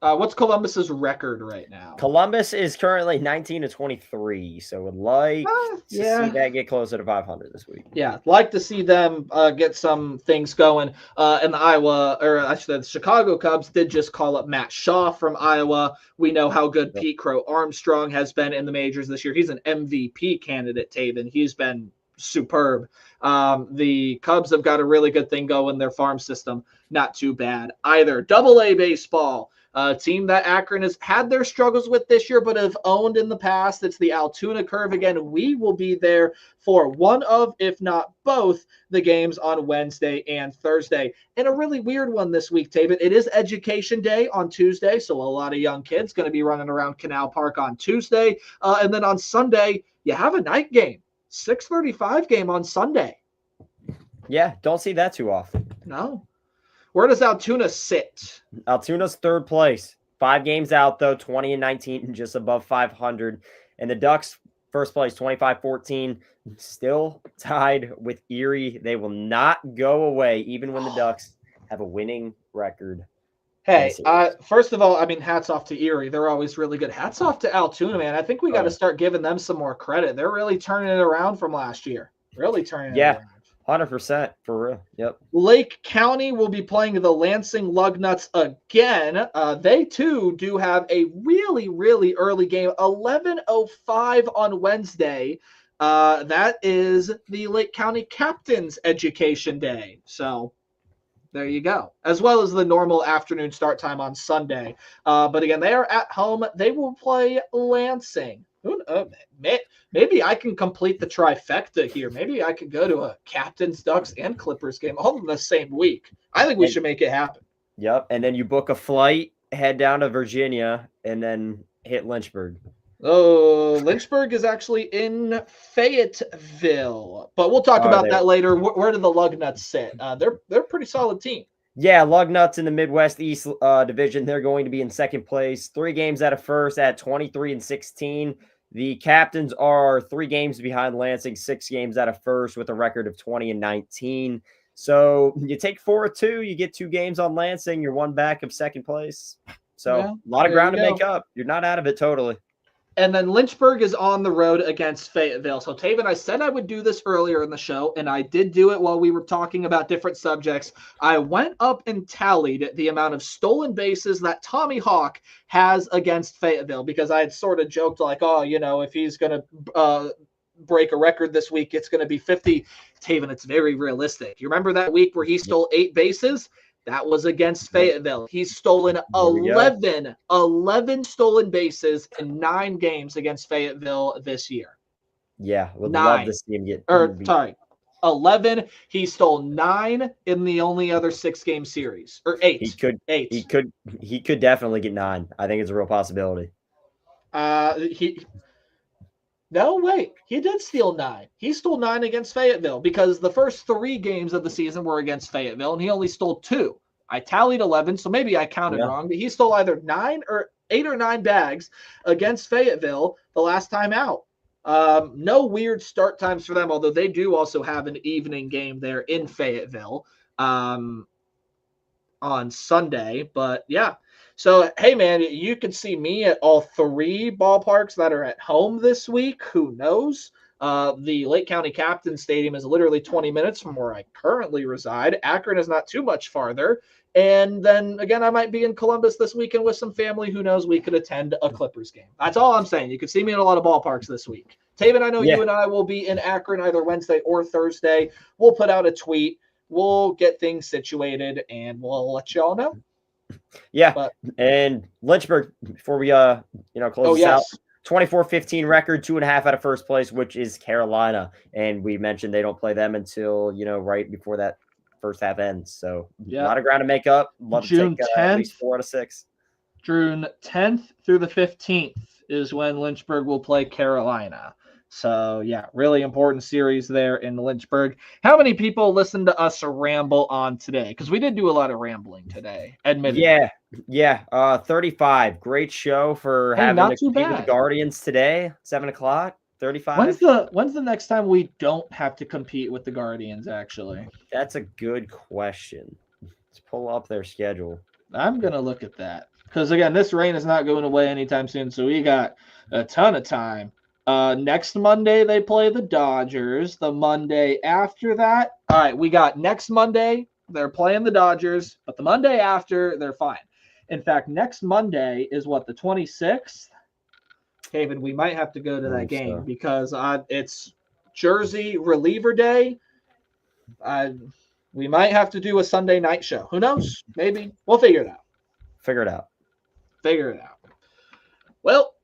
What's Columbus's record right now? Columbus is currently 19-23, so would like to see that get closer to 500 this week. Yeah, like to see them get some things going. And the Chicago Cubs did just call up Matt Shaw from Iowa. We know how good Pete Crow Armstrong has been in the majors this year. He's an MVP candidate, Taven. He's been superb. The Cubs have got a really good thing going. Their farm system, not too bad either. Double-A baseball. A team that Akron has had their struggles with this year, but have owned in the past. It's the Altoona Curve again. We will be there for one of, if not both, the games on Wednesday and Thursday. And a really weird one this week, Taven. It is Education Day on Tuesday, so a lot of young kids going to be running around Canal Park on Tuesday. And then on Sunday, you have a night game, 6:35 game on Sunday. Yeah, don't see that too often. No. Where does Altoona sit? Altoona's third place. 5 games out, though, 20-19, just above 500. And the Ducks, first place, 25-14, still tied with Erie. They will not go away, even when the Ducks have a winning record. Hey, first of all, I mean, hats off to Erie. They're always really good. Hats off to Altoona, man. I think we got to start giving them some more credit. They're really turning it around from last year. Really turning it around. 100% for real. Yep. Lake County will be playing the Lansing Lugnuts again. They too do have a really, really early game, 11:05 on Wednesday. That is the Lake County Captains Education Day. So there you go. As well as the normal afternoon start time on Sunday. But again, they are at home. They will play Lansing. Maybe I can complete the trifecta here. Maybe I could go to a Captains, Ducks, and Clippers game all in the same week. I think we should make it happen. Yep. And then you book a flight, head down to Virginia, and then hit Lynchburg. Oh, Lynchburg is actually in Fayetteville, but we'll talk about that later. Where do the Lugnuts sit? They're a pretty solid team. Yeah, Lugnuts in the Midwest East division. They're going to be in second place. 3 games out of first at 23-16. The Captains are 3 games behind Lansing, 6 games out of first with a record of 20-19. So you take 4 of 2, you get 2 games on Lansing. You're 1 back of second place. So a lot of ground to make up. You're not out of it totally. And then Lynchburg is on the road against Fayetteville. So, Taven, I said I would do this earlier in the show, and I did do it while we were talking about different subjects. I went up and tallied the amount of stolen bases that Tommy Hawk has against Fayetteville, because I had sort of joked like, oh, you know, if he's going to break a record this week, it's going to be 50. Taven, it's very realistic. You remember that week where he stole 8 bases? That was against Fayetteville. He's stolen 11 stolen bases in 9 games against Fayetteville this year. Yeah, would love to see him get. 11. He stole 9 in the only other 6-game series, or 8. He could 8. He could definitely get 9. I think it's a real possibility. No, wait. He did steal 9. He stole 9 against Fayetteville, because the first 3 games of the season were against Fayetteville, and he only stole 2. I tallied 11, so maybe I counted wrong, but he stole either 8 or 9 bags against Fayetteville the last time out. No weird start times for them, although they do also have an evening game there in Fayetteville on Sunday. But yeah. So, hey, man, you can see me at all 3 ballparks that are at home this week. Who knows? The Lake County Captains Stadium is literally 20 minutes from where I currently reside. Akron is not too much farther. And then, again, I might be in Columbus this weekend with some family. Who knows? We could attend a Clippers game. That's all I'm saying. You can see me in a lot of ballparks this week. Taven, I know you and I will be in Akron either Wednesday or Thursday. We'll put out a tweet. We'll get things situated, and we'll let you all know. Yeah, and Lynchburg, before we close this out, 24-15 record, 2.5 out of first place, which is Carolina, and we mentioned they don't play them until right before that first half ends. So a lot of ground to make up. Love June to take 10th, at least 4 out of 6. June 10th through the 15th is when Lynchburg will play Carolina. So, yeah, really important series there in Lynchburg. How many people listened to us ramble on today? Because we did do a lot of rambling today, admittedly. Yeah. 35. Great show for having to compete with the Guardians today, 7 o'clock, 35. When's the next time we don't have to compete with the Guardians, actually? That's a good question. Let's pull up their schedule. I'm going to look at that. Because, again, this rain is not going away anytime soon, so we got a ton of time. Next Monday, they play the Dodgers. The Monday after that, all right, we got next Monday, they're playing the Dodgers, but the Monday after, they're fine. In fact, next Monday is what, the 26th? David, we might have to go to that game because it's Jersey reliever day. We might have to do a Sunday night show. Who knows? Maybe. We'll figure it out. Figure it out. Figure it out. Well,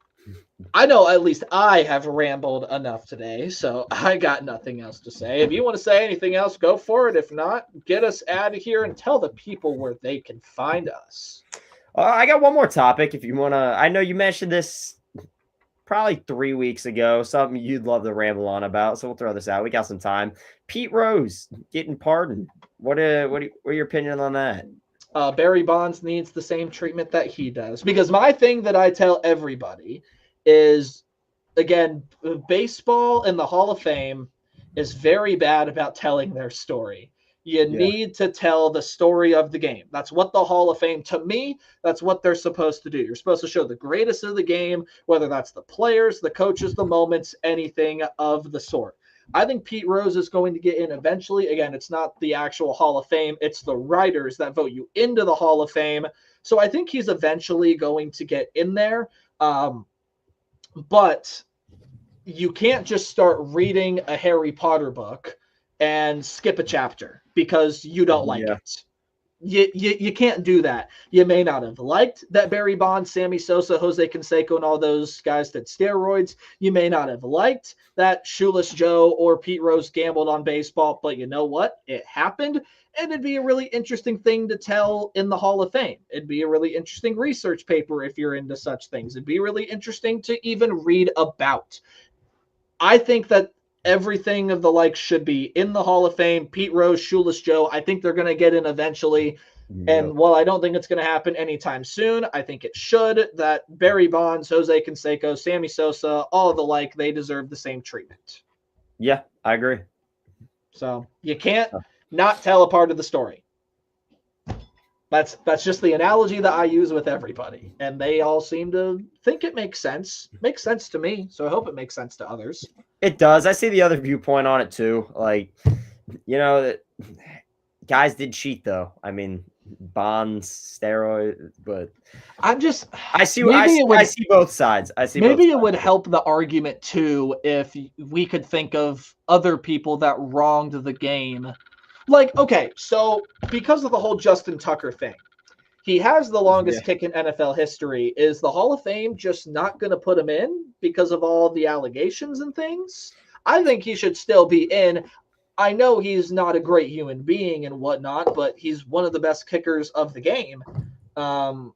I know at least I have rambled enough today, so I got nothing else to say. If you want to say anything else, go for it. If not, get us out of here and tell the people where they can find us. I got one more topic if you want to. I know you mentioned this probably 3 weeks ago, something you'd love to ramble on about. So we'll throw this out. We got some time. Pete Rose getting pardoned. What are your opinion on that? Barry Bonds needs the same treatment that he does. Because my thing that I tell everybody is, again, baseball in the Hall of Fame is very bad about telling their story. You need to tell the story of the game. That's what the Hall of Fame, to me, that's what they're supposed to do. You're supposed to show the greatest of the game, whether that's the players, the coaches, the moments, anything of the sort. I think Pete Rose is going to get in eventually. Again, it's not the actual Hall of Fame. It's the writers that vote you into the Hall of Fame. So I think he's eventually going to get in there. But you can't just start reading a Harry Potter book and skip a chapter because you don't like it. You can't do that. You may not have liked that Barry Bonds, Sammy Sosa, Jose Canseco, and all those guys did steroids. You may not have liked that Shoeless Joe or Pete Rose gambled on baseball, but you know what? It happened, and it'd be a really interesting thing to tell in the Hall of Fame. It'd be a really interesting research paper if you're into such things. It'd be really interesting to even read about. I think that everything of the like should be in the Hall of Fame. Pete Rose, Shoeless Joe, I think they're going to get in eventually. And while I don't think it's going to happen anytime soon, I think it should. That Barry Bonds, Jose Canseco, Sammy Sosa, all of the like, they deserve the same treatment. Yeah, I agree. So you can't not tell a part of the story. That's just the analogy that I use with everybody. And they all seem to think it makes sense. Makes sense to me. So I hope it makes sense to others. It does. I see the other viewpoint on it too. Like, guys did cheat though. I mean, Bonds, steroid, but I see both sides. Maybe it would help the argument too if we could think of other people that wronged the game. Like, okay, so because of the whole Justin Tucker thing, he has the longest kick in NFL history. Is the Hall of Fame just not going to put him in because of all the allegations and things? I think he should still be in. I know he's not a great human being and whatnot, but he's one of the best kickers of the game. That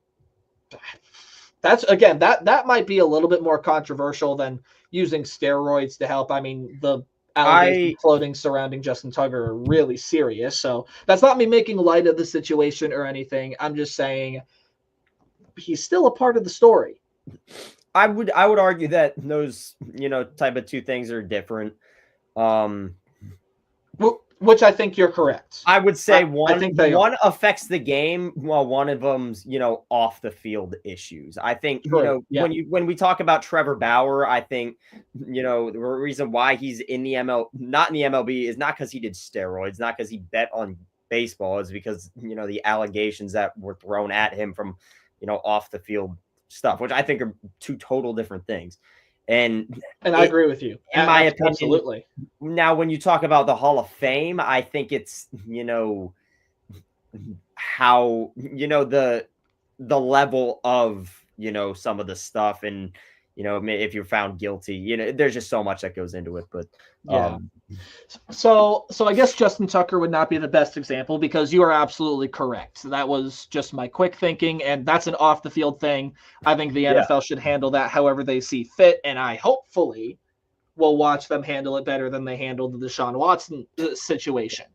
might be a little bit more controversial than using steroids to help. I mean, the allegations floating surrounding Justin Tucker are really serious. So that's not me making light of the situation or anything. I'm just saying he's still a part of the story. I would argue that those, type of two things are different. Which I think you're correct. I would say one affects the game while one of them's, off the field issues. I think, when we talk about Trevor Bauer, I think, the reason why he's not in the MLB is not because he did steroids, not because he bet on baseball, is because, the allegations that were thrown at him from, off the field stuff, which I think are two total different things. And I agree with you. In my opinion, absolutely. Now, when you talk about the Hall of Fame, I think it's, how, the level of, some of the stuff and, if you're found guilty, there's just so much that goes into it. But So I guess Justin Tucker would not be the best example because you are absolutely correct. That was just my quick thinking, and that's an off the field thing. I think the NFL should handle that however they see fit, and I hopefully will watch them handle it better than they handled the Deshaun Watson situation.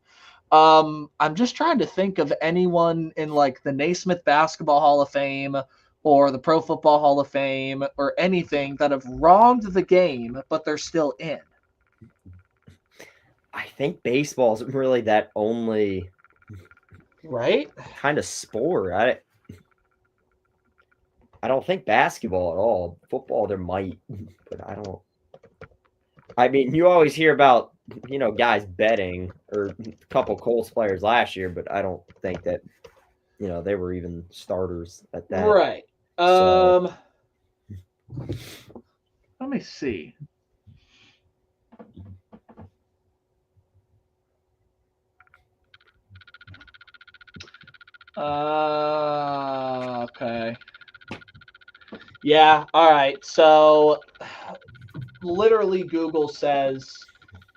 I'm just trying to think of anyone in like the Naismith Basketball Hall of Fame or the Pro Football Hall of Fame or anything that have wronged the game, but they're still in. I think baseball isn't really that only kind of sport. I don't think basketball at all. Football there might, but I don't. I mean, you always hear about guys betting or a couple Colts players last year, but I don't think that they were even starters at that. Right. So. Let me see. Okay. Yeah. All right. So, literally, Google says,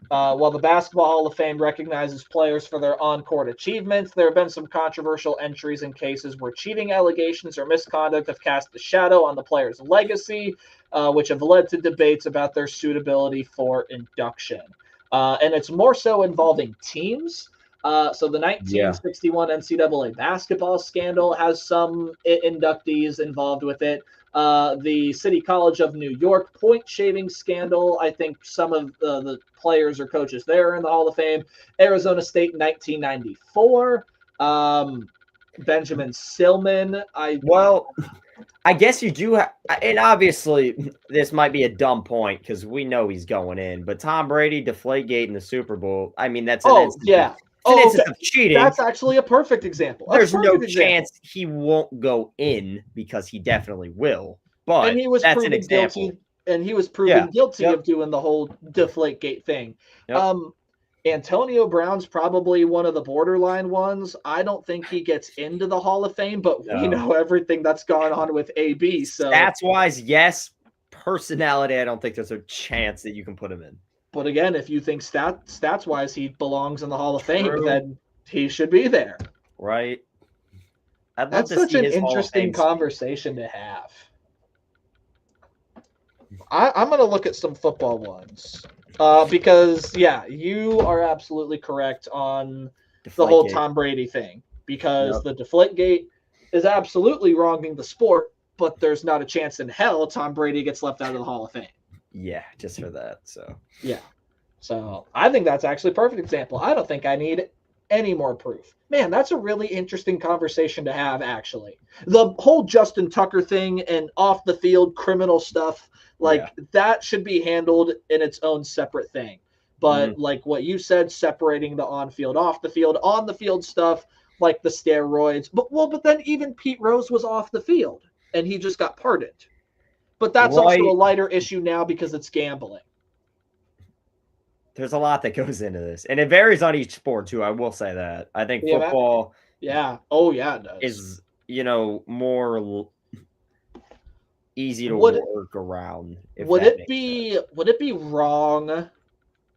while the Basketball Hall of Fame recognizes players for their on-court achievements, there have been some controversial entries in cases where cheating allegations or misconduct have cast a shadow on the player's legacy, which have led to debates about their suitability for induction. And it's more so involving teams. So the Yeah. 1961 NCAA basketball scandal has some inductees involved with it. The City College of New York point shaving scandal. I think some of the players or coaches there are in the Hall of Fame. Arizona State 1994. Benjamin Sillman. Well, I guess you do have, and obviously this might be a dumb point because we know he's going in, but Tom Brady Deflategate in the Super Bowl. I mean, that's an Oh instance. yeah. It's an Oh, instance okay. of cheating. That's actually a perfect example. There's no chance he won't go in because he definitely will. But and he was that's an proven example. guilty. And he was proven guilty Yep. of doing the whole Deflategate thing. Yep. Antonio Brown's probably one of the borderline ones. I don't think he gets into the Hall of Fame, but we No. know everything that's gone on with AB. So Stats wise, yes. Personality, I don't think there's a chance that you can put him in. But again, if you think stats wise he belongs in the Hall of Fame, True. then he should be there. Right. I'd love That's to such see an his Hall of interesting Fame conversation to have. I'm going to look at some football ones because, yeah, you are absolutely correct on the whole Tom Brady thing because the Deflategate is absolutely wronging the sport, but there's not a chance in hell Tom Brady gets left out of the Hall of Fame. Yeah, just for that. So yeah. So I think that's actually a perfect example. I don't think I need any more proof. Man, that's a really interesting conversation to have, actually. The whole Justin Tucker thing and off the field criminal stuff, that should be handled in its own separate thing. But like what you said, separating the on-field, off the field stuff, like the steroids. But then even Pete Rose was off the field and he just got pardoned. But that's also a lighter issue now because it's gambling. There's a lot that goes into this, and it varies on each sport too. I will say that. I think football, it does. Is more easy to work around. Would it be wrong?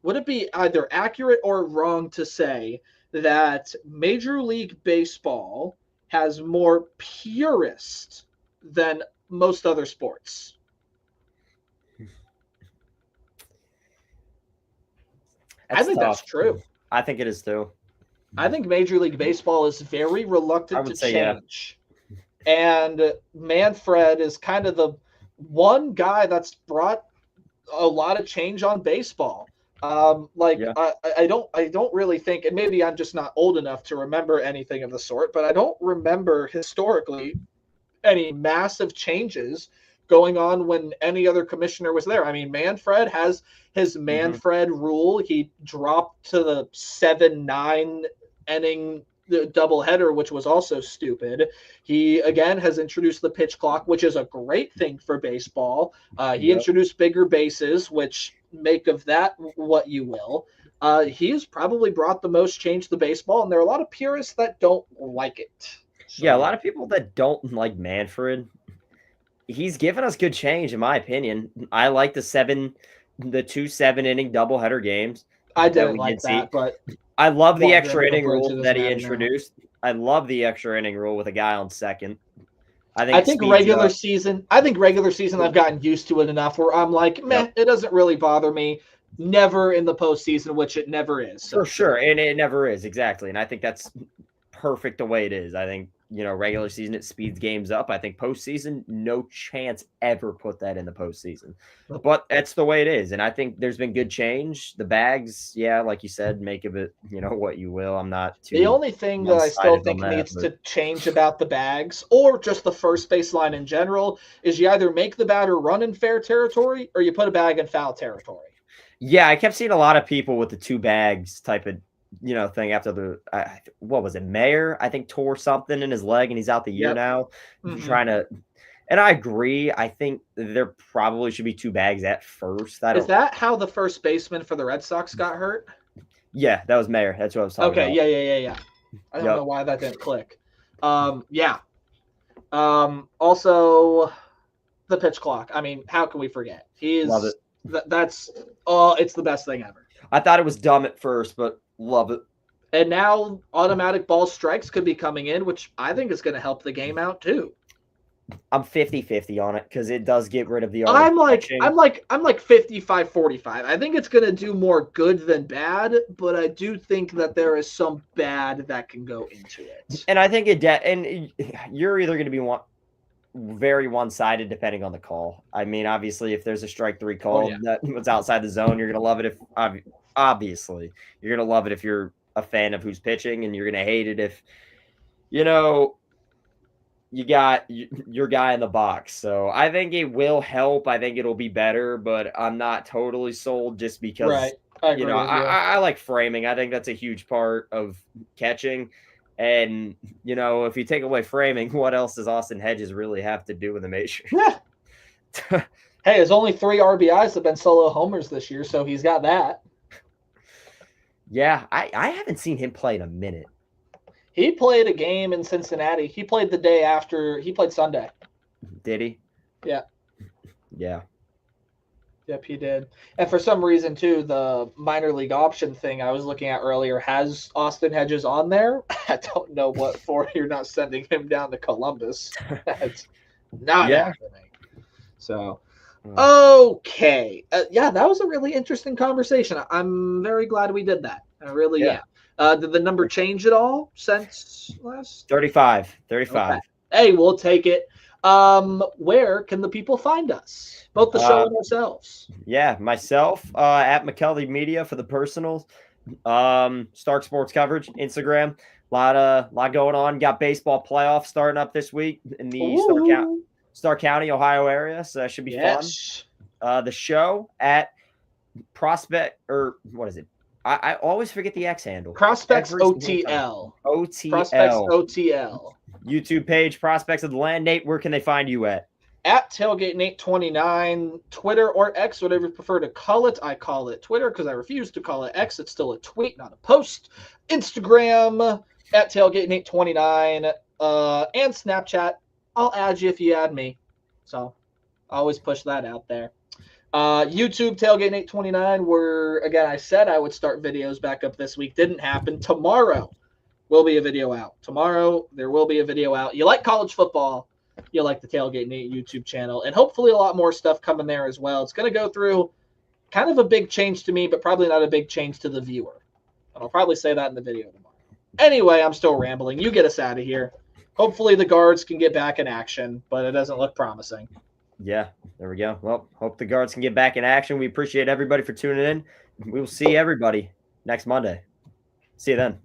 Would it be either accurate or wrong to say that Major League Baseball has more purists than most other sports? I think that's true. I think it is too. I think Major League Baseball is very reluctant to change. Yeah. And Manfred is kind of the one guy that's brought a lot of change on baseball. I don't really think, and maybe I'm just not old enough to remember anything of the sort, but I don't remember historically any massive changes going on when any other commissioner was there. I mean, Manfred has his Manfred rule. He dropped to the 7-9 inning doubleheader, which was also stupid. He again has introduced the pitch clock, which is a great thing for baseball. He introduced bigger bases, which make of that what you will. He's probably brought the most change to baseball, and there are a lot of purists that don't like it. So, yeah, a lot of people that don't like Manfred. He's given us good change, in my opinion. I like the 2 7-inning doubleheader games. I didn't like that, but I love the extra inning rule that he introduced. I love the extra inning rule with a guy on second. I think regular season I've gotten used to it enough where I'm like, meh, it doesn't really bother me. Never in the postseason, which it never is. So. For sure, and it never is, exactly. And I think that's perfect the way it is. I think, regular season, it speeds games up. I think postseason, no chance ever put that in the postseason. But that's the way it is. And I think there's been good change. The bags, yeah, like you said, make of it, what you will. I'm not too. The only thing that I still think needs to change about the bags, or just the first baseline in general, is you either make the batter run in fair territory or you put a bag in foul territory. Yeah, I kept seeing a lot of people with the 2 bags type of thing after the what was it? Mayer, I think, tore something in his leg and he's out the year now. Trying to, and I agree. I think there probably should be 2 bags at first. Is that how the first baseman for the Red Sox got hurt? Yeah, that was Mayer. That's what I was talking about. Yeah. I don't know why that didn't click. Also, the pitch clock. I mean, how can we forget? Love it. That's it's the best thing ever. I thought it was dumb at first, but love it. And now automatic ball strikes could be coming in, which I think is going to help the game out too. I'm 50-50 on it because it does get rid of the I'm like 55-45. I think it's going to do more good than bad, but I do think that there is some bad that can go into it. And I think and you're either going to be very one-sided depending on the call. I mean, obviously, if there's a strike 3 call that was outside the zone, you're going to love it. If obviously you're going to love it if you're a fan of who's pitching, and you're going to hate it if you got your guy in the box. So I think it will help. I think it'll be better, but I'm not totally sold just because, I like framing. I think that's a huge part of catching. And, if you take away framing, what else does Austin Hedges really have to do in the major? Yeah. Hey, his only 3 RBIs have been solo homers this year, so he's got that. Yeah, I haven't seen him play in a minute. He played a game in Cincinnati. He played the day after. He played Sunday. Did he? Yeah. Yeah. Yep, he did. And for some reason, too, the minor league option thing I was looking at earlier has Austin Hedges on there. I don't know what for. You're not sending him down to Columbus. That's not happening. So, okay. Yeah, that was a really interesting conversation. I'm very glad we did that. I really am. Did the number change at all since last? 35. Okay. Hey, we'll take it. Where can the people find us? Both the show and ourselves. Yeah, myself at McKelvey Media for the personals. Stark Sports Coverage, Instagram. A lot going on. Got baseball playoffs starting up this week in the Stark County, Ohio area. So that should be fun. The show at Prospect, or what is it? I always forget the X handle. Prospects OTL. Prospects OTL. YouTube page, Prospects of the Land. Nate, where can they find you at? At Tailgate Nate 29, Twitter or X, whatever you prefer to call it. I call it Twitter because I refuse to call it X. It's still a tweet, not a post. Instagram at Tailgate Nate 29, and Snapchat. I'll add you if you add me. So I always push that out there. YouTube Tailgate Nate 29, where again I said I would start videos back up this week. Didn't happen. Tomorrow will be a video out. Tomorrow there will be a video out. You like college football, you like the Tailgate Nate YouTube channel, and hopefully a lot more stuff coming there as well. It's going to go through kind of a big change to me, but probably not a big change to the viewer. And I'll probably say that in the video tomorrow. Anyway, I'm still rambling. You get us out of here. Hopefully the guards can get back in action, but it doesn't look promising. Yeah, there we go. Well, hope the guards can get back in action. We appreciate everybody for tuning in. We will see everybody next Monday. See you then.